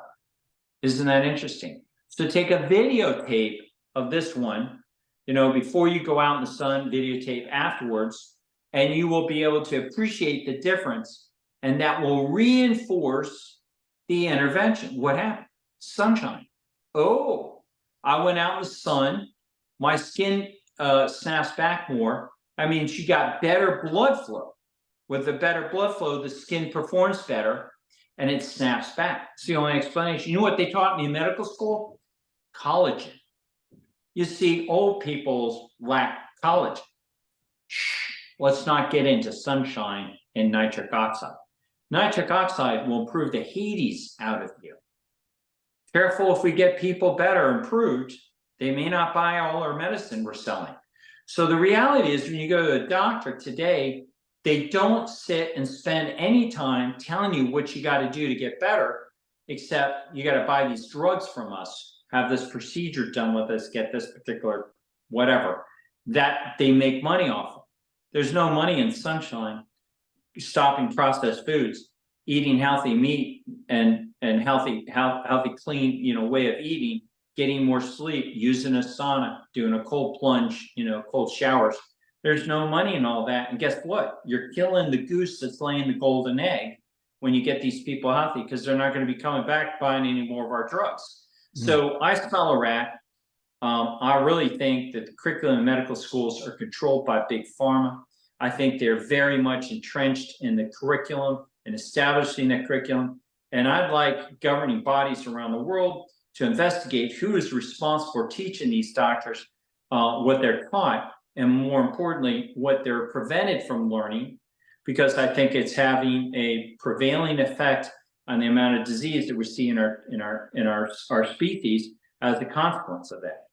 Isn't that interesting? So take a videotape of this one, before you go out in the sun, videotape afterwards, and you will be able to appreciate the difference, and that will reinforce the intervention. What happened? Sunshine. Oh, I went out in the sun, my skin snaps back more. I mean, she got better blood flow. With the better blood flow, the skin performs better and it snaps back. It's the only explanation. You know what they taught me in medical school? Collagen. You see, old people lack collagen. Shh, let's not get into sunshine and nitric oxide. Nitric oxide will improve the Hades out of you. Careful, if we get people better improved, they may not buy all our medicine we're selling. So the reality is, when you go to a doctor today, they don't sit and spend any time telling you what you got to do to get better, except you got to buy these drugs from us, have this procedure done with us, get this particular whatever, that they make money off of. There's no money in sunshine, stopping processed foods, eating healthy meat and healthy clean way of eating, getting more sleep, using a sauna, doing a cold plunge, cold showers. There's no money in all that. And guess what? You're killing the goose that's laying the golden egg when you get these people healthy, because they're not going to be coming back buying any more of our drugs. So I smell a rat. I really think that the curriculum in medical schools are controlled by big pharma. I think they're very much entrenched in the curriculum and establishing that curriculum. And I'd like governing bodies around the world to investigate who is responsible for teaching these doctors what they're taught, and more importantly, what they're prevented from learning, because I think it's having a prevailing effect on the amount of disease that we see in our species as a consequence of that.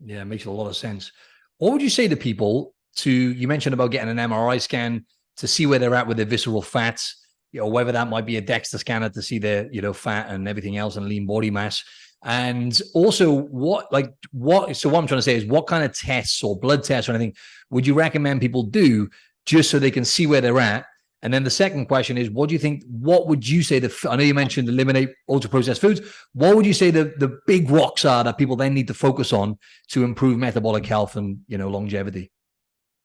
Yeah, it makes a lot of sense. What would you say to people you mentioned about getting an MRI scan to see where they're at with their visceral fats, whether that might be a DEXA scanner to see their, fat and everything else and lean body mass. And also so what I'm trying to say is what kind of tests or blood tests or anything would you recommend people do just so they can see where they're at? And then the second question is, what would you say I know you mentioned eliminate ultra processed foods. What would you say the big rocks are that people then need to focus on to improve metabolic health and, longevity?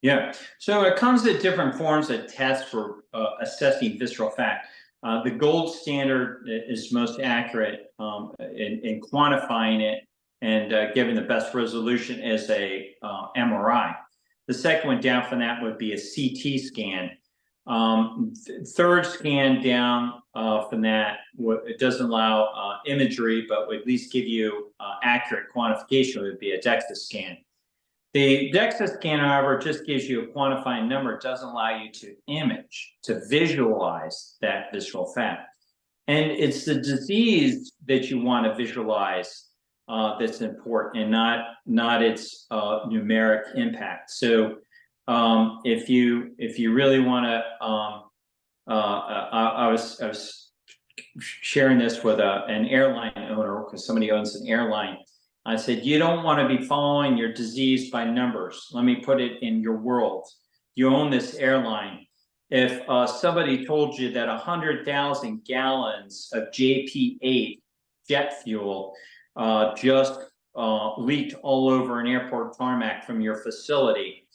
Yeah. So it comes in different forms of tests for assessing visceral fat. The gold standard is most accurate in quantifying it and giving the best resolution as a MRI. The second one down from that would be a CT scan. Third scan down from that, it doesn't allow imagery, but would at least give you accurate quantification, would be a DEXA scan. The DEXA scan, however, just gives you a quantifying number. It doesn't allow you to image, to visualize that visceral fat. And it's the disease that you want to visualize that's important, and not its numeric impact. So if you really want to, I was sharing this with an airline owner, because somebody owns an airline. I said, you don't want to be following your disease by numbers. Let me put it in your world. You own this airline. If somebody told you that 100,000 gallons of JP8 jet fuel just leaked all over an airport tarmac from your facility,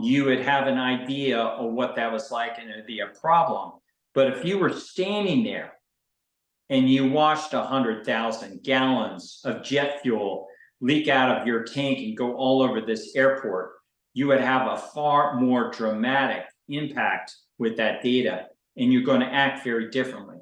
you would have an idea of what that was like, and it would be a problem. But if you were standing there and you watched 100,000 gallons of jet fuel leak out of your tank and go all over this airport, you would have a far more dramatic impact with that data, and you're going to act very differently.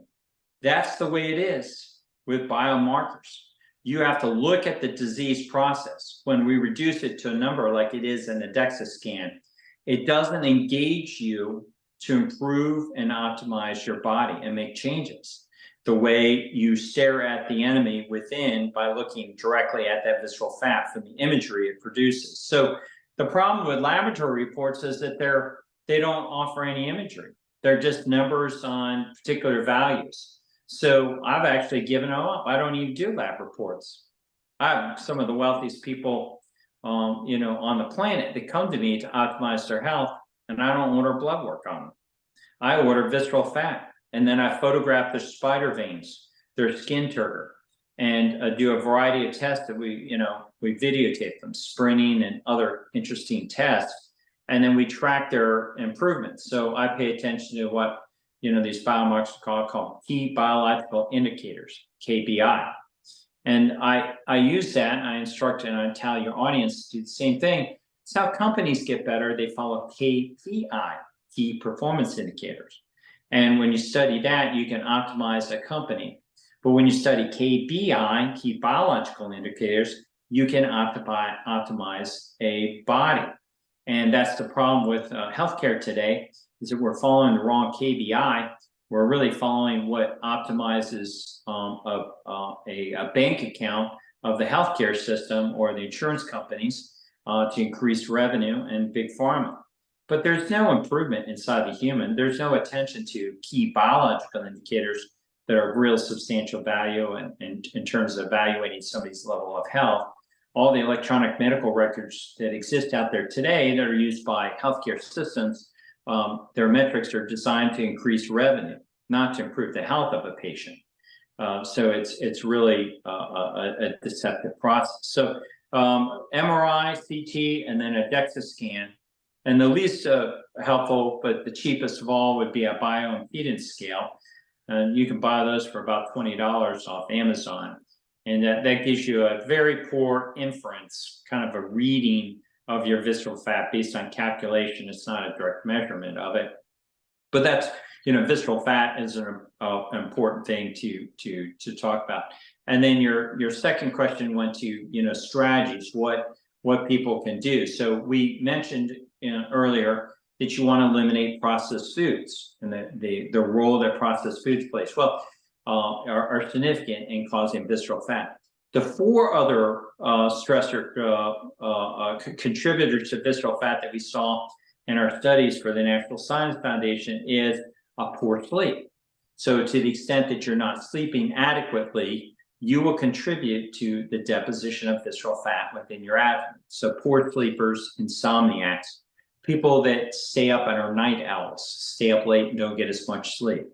That's the way it is with biomarkers. You have to look at the disease process. When we reduce it to a number like it is in the DEXA scan, it doesn't engage you to improve and optimize your body and make changes. The way you stare at the enemy within by looking directly at that visceral fat from the imagery it produces. So the problem with laboratory reports is that they don't offer any imagery. They're just numbers on particular values. So I've actually given them up. I don't even do lab reports. I have some of the wealthiest people, on the planet that come to me to optimize their health, and I don't order blood work on them. I order visceral fat. And then I photograph their spider veins, their skin turgor, and do a variety of tests that we videotape them, sprinting and other interesting tests. And then we track their improvements. So I pay attention to what, these biomarkers are called key biological indicators, KBI. And I use that, and I instruct and I tell your audience to do the same thing. It's how companies get better. They follow KPI, key performance indicators. And when you study that, you can optimize a company. But when you study KBI, key biological indicators, you can optimize a body. And that's the problem with healthcare today, is that we're following the wrong KBI. We're really following what optimizes a bank account of the healthcare system or the insurance companies to increase revenue and big pharma. But there's no improvement inside the human. There's no attention to key biological indicators that are of real substantial value in terms of evaluating somebody's level of health. All the electronic medical records that exist out there today that are used by healthcare systems, their metrics are designed to increase revenue, not to improve the health of a patient. So it's really a deceptive process. So MRI, CT, and then a DEXA scan. And the least helpful, but the cheapest of all, would be a bioimpedance scale. And you can buy those for about $20 off Amazon. And that gives you a very poor inference, kind of a reading of your visceral fat based on calculation. It's not a direct measurement of it. But that's, visceral fat is an important thing to talk about. And then your second question went to, strategies, what people can do. So we mentioned earlier that you want to eliminate processed foods and the role that processed foods plays. Well, are significant in causing visceral fat. The 4 other stressor contributors to visceral fat that we saw in our studies for the National Science Foundation is a poor sleep. So to the extent that you're not sleeping adequately, you will contribute to the deposition of visceral fat within your abdomen. So poor sleepers, insomniacs, people that stay up and are night owls, stay up late and don't get as much sleep.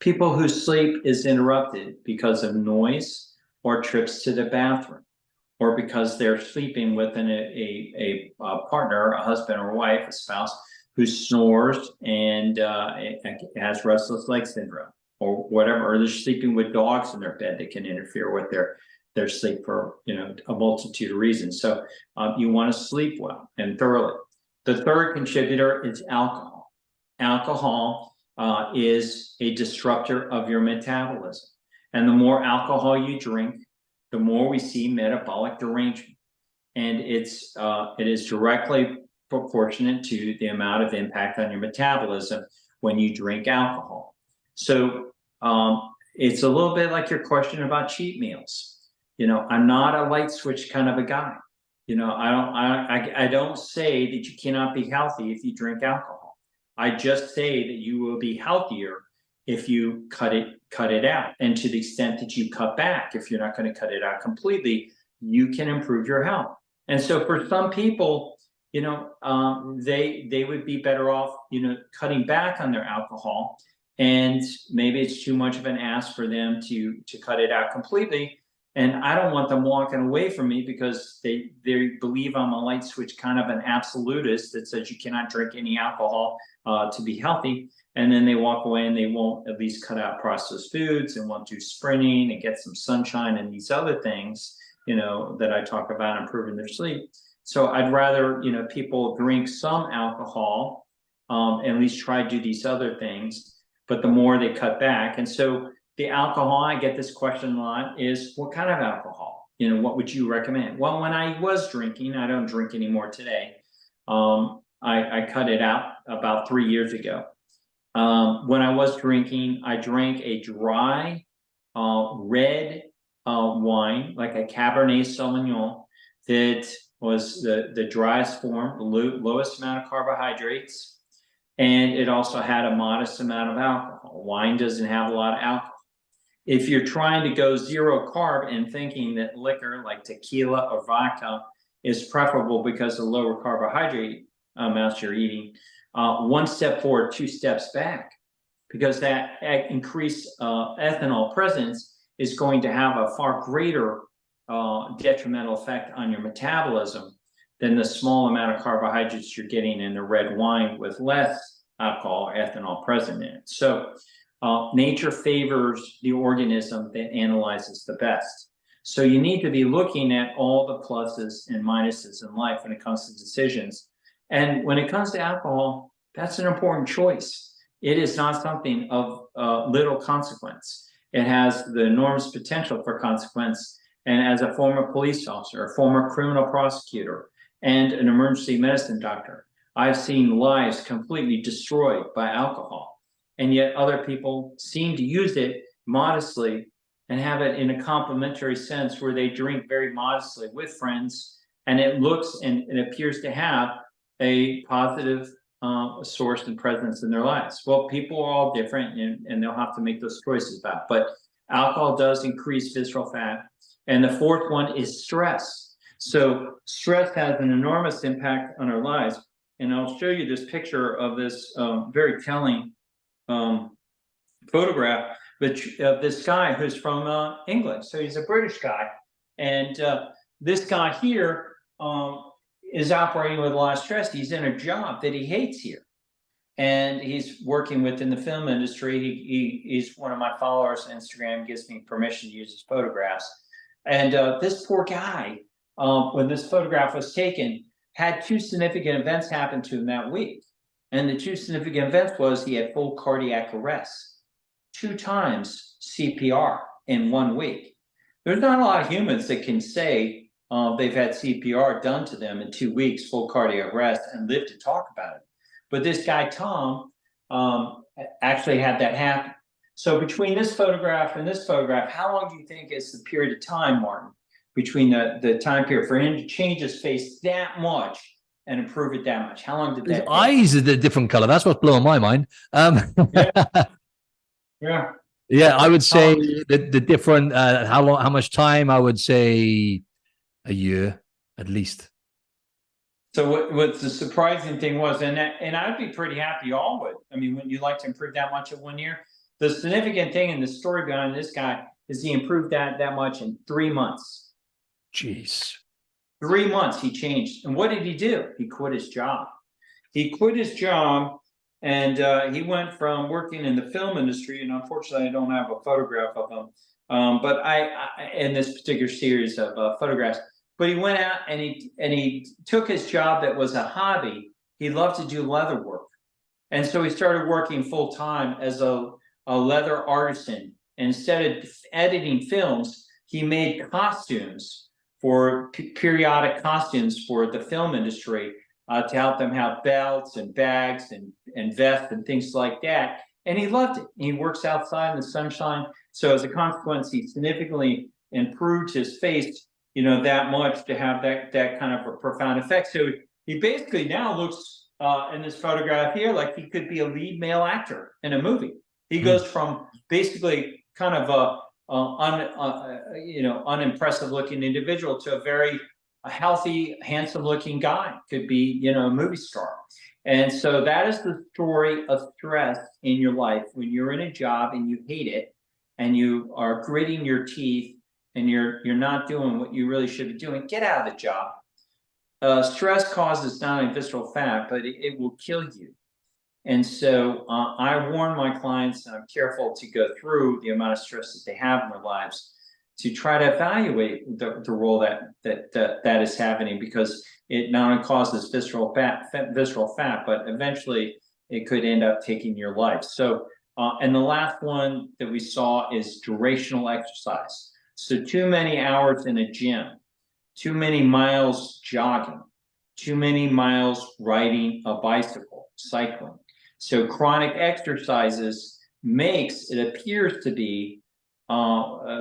People whose sleep is interrupted because of noise or trips to the bathroom, or because they're sleeping with a partner, a husband or wife, a spouse, who snores and has restless leg syndrome, or whatever, or they're sleeping with dogs in their bed that can interfere with their sleep for a multitude of reasons. So you want to sleep well and thoroughly. The third contributor is alcohol. Alcohol is a disruptor of your metabolism. And the more alcohol you drink, the more we see metabolic derangement. And it is directly proportionate to the amount of impact on your metabolism when you drink alcohol. So it's a little bit like your question about cheat meals. I'm not a light switch kind of a guy. I don't say that you cannot be healthy if you drink alcohol. I just say that you will be healthier if you cut it out. And to the extent that you cut back, if you're not going to cut it out completely, you can improve your health. And so for some people, they would be better off, cutting back on their alcohol. And maybe it's too much of an ask for them to cut it out completely. And I don't want them walking away from me because they believe I'm a light switch kind of an absolutist that says you cannot drink any alcohol to be healthy. And then they walk away and they won't at least cut out processed foods and won't do sprinting and get some sunshine and these other things, that I talk about improving their sleep. So I'd rather, people drink some alcohol, and at least try to do these other things, but the more they cut back. And so the alcohol, I get this question a lot, is what kind of alcohol? What would you recommend? Well, when I was drinking, I don't drink anymore today. I cut it out about 3 years ago. When I was drinking, I drank a dry red wine, like a Cabernet Sauvignon, that was the driest form, the lowest amount of carbohydrates, and it also had a modest amount of alcohol. Wine doesn't have a lot of alcohol. If you're trying to go zero carb and thinking that liquor like tequila or vodka is preferable because of lower carbohydrate amounts you're eating, 1 step forward, 2 steps back, because that increased ethanol presence is going to have a far greater detrimental effect on your metabolism than the small amount of carbohydrates you're getting in the red wine with less alcohol or ethanol present in it. So nature favors the organism that analyzes the best. So you need to be looking at all the pluses and minuses in life when it comes to decisions. And when it comes to alcohol, that's an important choice. It is not something of little consequence. It has the enormous potential for consequence. And as a former police officer, a former criminal prosecutor, and an emergency medicine doctor, I've seen lives completely destroyed by alcohol. And yet other people seem to use it modestly and have it in a complementary sense where they drink very modestly with friends, and it looks and it appears to have a positive source and presence in their lives. Well, people are all different, and they'll have to make those choices about. But alcohol does increase visceral fat. And the fourth one is stress. So stress has an enormous impact on our lives. And I'll show you this picture of this very telling photograph of this guy who's from England. So he's a British guy. And this guy here is operating with a lot of stress. He's in a job that he hates here. And he's working within the film industry. He's one of my followers on Instagram, gives me permission to use his photographs. And this poor guy, when this photograph was taken, had two significant events happen to him that week. And the two significant events was he had full cardiac arrest, 2 times CPR in 1 week. There's not a lot of humans that can say they've had CPR done to them in 2 weeks, full cardiac arrest, and live to talk about it. But this guy, Tom, actually had that happen. So between this photograph and this photograph, how long do you think is the period of time, Martin, between the time period for him to change his face that much and improve it that much? How long did that His take? eyes are a different color. That's what's blowing my mind. Yeah. Yeah, I would say the different, how much time? I would say a year at least. So what the surprising thing was, and I'd be pretty happy, all would. I mean, wouldn't you like to improve that much in 1 year? The significant thing in the story behind this guy is he improved that much in 3 months. Jeez. 3 months he changed. And what did he do? He quit his job. He quit his job, and he went from working in the film industry, and unfortunately I don't have a photograph of him, but I in this particular series of photographs. But he went out and he took his job that was a hobby. He loved to do leather work. And so he started working full time as a leather artisan. And instead of editing films, he made costumes for periodic costumes for the film industry to help them have belts and bags and vests and things like that. And he loved it. He works outside in the sunshine. So as a consequence, he significantly improved his face, that much to have that kind of a profound effect. So he basically now looks in this photograph here like he could be a lead male actor in a movie. He goes from basically kind of unimpressive looking individual to a very healthy, handsome looking guy. Could be, a movie star. And so that is the story of stress in your life. When you're in a job and you hate it and you are gritting your teeth and you're not doing what you really should be doing, get out of the job. Stress causes not only visceral fat, but it will kill you. And so I warn my clients, and I'm careful to go through the amount of stress that they have in their lives to try to evaluate the role that is happening, because it not only causes visceral fat, but eventually it could end up taking your life. So, and the last one that we saw is durational exercise. So too many hours in a gym, too many miles jogging, too many miles riding a bicycle, cycling. So chronic exercises appears to be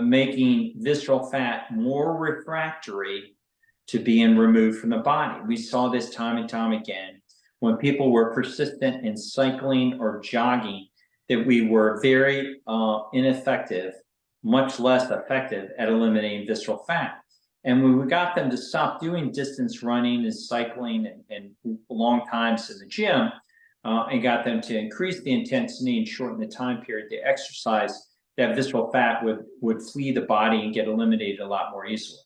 making visceral fat more refractory to being removed from the body. We saw this time and time again when people were persistent in cycling or jogging, that we were very ineffective, much less effective at eliminating visceral fat. And when we got them to stop doing distance running and cycling and long times in the gym, and got them to increase the intensity and shorten the time period they exercise, that visceral fat would flee the body and get eliminated a lot more easily.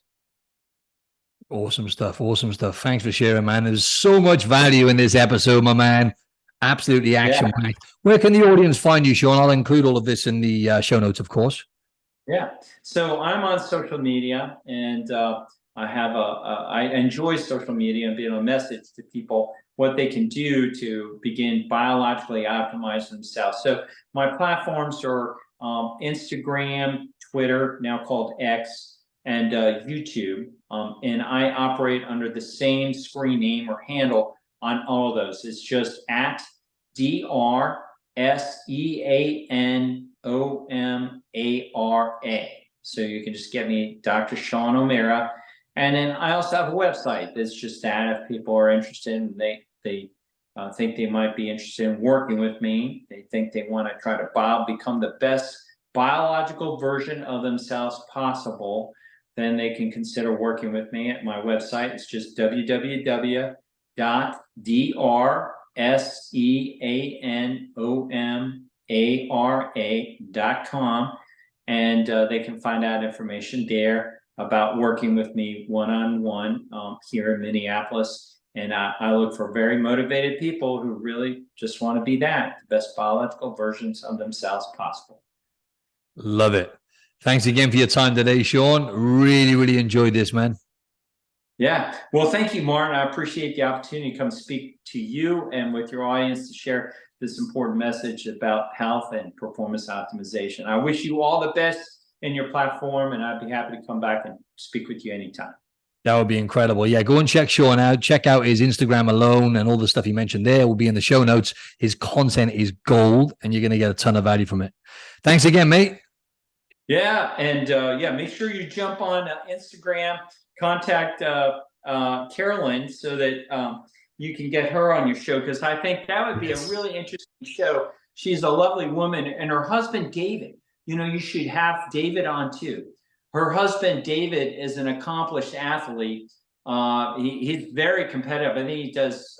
Awesome stuff. Awesome stuff. Thanks for sharing, man. There's so much value in this episode, my man. Absolutely action-packed. Yeah. Where can the audience find you, Sean? I'll include all of this in the show notes, of course. Yeah. So I'm on social media, and I enjoy social media and being able to message to people what they can do to begin biologically optimizing themselves. So my platforms are Instagram, Twitter, now called X, and YouTube. And I operate under the same screen name or handle on all of those. It's just at DrSeanOmara. So you can just get me, Dr. Sean O'Mara. And then I also have a website that's just that if people are interested and they think they might be interested in working with me, they think they want to try to become the best biological version of themselves possible, then they can consider working with me at my website. It's just www.drSeanOmara.com, and they can find out information there about working with me one-on-one here in Minneapolis. And I look for very motivated people who really just want to be the best biological versions of themselves possible. Love it. Thanks again for your time today, Sean. Really, really enjoyed this, man. Yeah. Well, thank you, Martin. I appreciate the opportunity to come speak to you and with your audience to share this important message about health and performance optimization. I wish you all the best in your platform, and I'd be happy to come back and speak with you anytime. That would be incredible. Yeah, go and check Sean out. Check out his Instagram alone, and all the stuff he mentioned there will be in the show notes. His content is gold, and you're going to get a ton of value from it. Thanks again, mate. Yeah, and make sure you jump on Instagram, contact Carolyn so that you can get her on your show, because I think that would be a really interesting show. She's a lovely woman, and her husband, David, you should have David on too. Her husband, David, is an accomplished athlete. He's very competitive. I think he does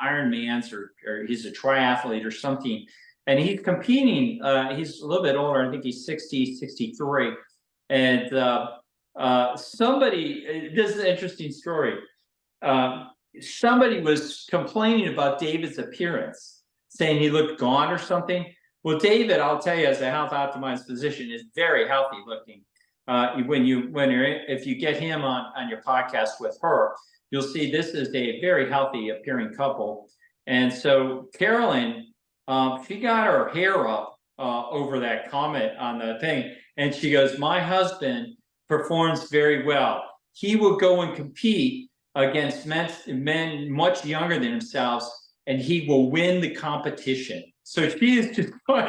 Ironmans or he's a triathlete or something. And he's competing. He's a little bit older. I think he's 60, 63. And this is an interesting story. Somebody was complaining about David's appearance, saying he looked gaunt or something. Well, David, I'll tell you, as a health optimized physician, is very healthy looking. If you get him on your podcast with her, you'll see this is a very healthy appearing couple. And so Carolyn, she got her hair up over that comment on the thing, and she goes, "My husband performs very well. He will go and compete against men much younger than themselves, and he will win the competition." So she is just going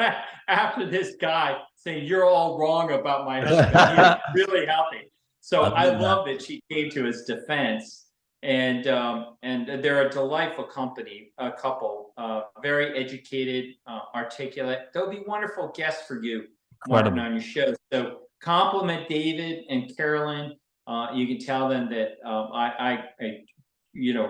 after this guy, saying, "You're all wrong about my husband. He's really healthy." So I love that she came to his defense. And they're a delightful couple, very educated, articulate. They'll be wonderful guests for you, Martin, on your show. So compliment David and Carolyn. You can tell them that I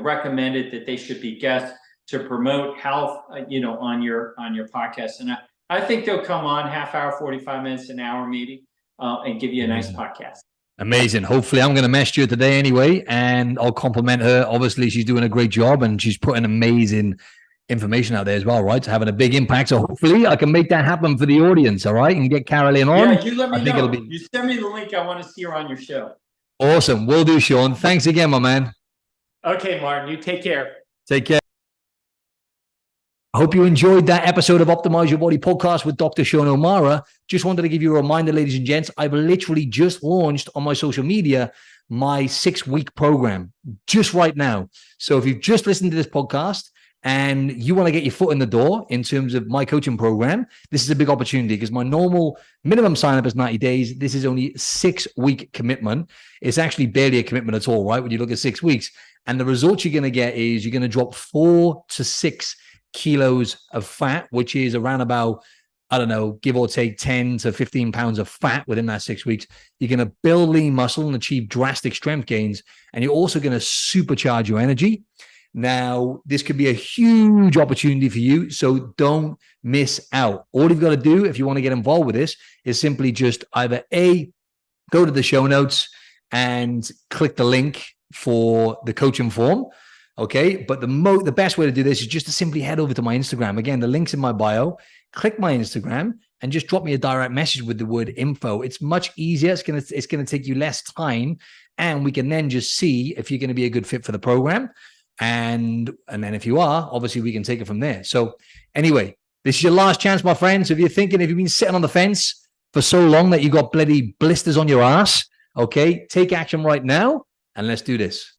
recommended that they should be guests to promote health, on your podcast. And I think they'll come on half hour, 45 minutes, an hour maybe, and give you a nice podcast. Amazing. Hopefully I'm going to mess you today anyway, and I'll compliment her. Obviously she's doing a great job, and she's putting amazing information out there as well, right? It's having a big impact. So hopefully I can make that happen for the audience. All right. And get Carolyn on. Yeah, you let me know. You send me the link. I want to see her on your show. Awesome. Will do, Sean. Thanks again, my man. Okay, Martin, you take care. Take care. I hope you enjoyed that episode of Optimize Your Body podcast with Dr. Sean O'Mara. Just wanted to give you a reminder, ladies and gents, I've literally just launched on my social media my 6-week program just right now. So if you've just listened to this podcast and you want to get your foot in the door in terms of my coaching program, this is a big opportunity, because my normal minimum sign up is 90 days. This is only a 6-week commitment. It's actually barely a commitment at all, right? When you look at 6 weeks, and the results you're going to get is you're going to drop 4 to 6 kilos of fat, which is around about, I don't know, give or take 10 to 15 pounds of fat within that 6 weeks. You're going to build lean muscle and achieve drastic strength gains. And you're also going to supercharge your energy. Now, this could be a huge opportunity for you, so don't miss out. All you've got to do if you want to get involved with this is simply just either go to the show notes and click the link for the coaching form. Okay, but the best way to do this is just to simply head over to my Instagram. Again, the link's in my bio. Click my Instagram and just drop me a direct message with the word info. It's much easier. It's gonna take you less time, and we can then just see if you're going to be a good fit for the program. And then if you are, obviously we can take it from there. So anyway, this is your last chance, my friends. If you've been sitting on the fence for so long that you got bloody blisters on your ass, okay, take action right now and let's do this.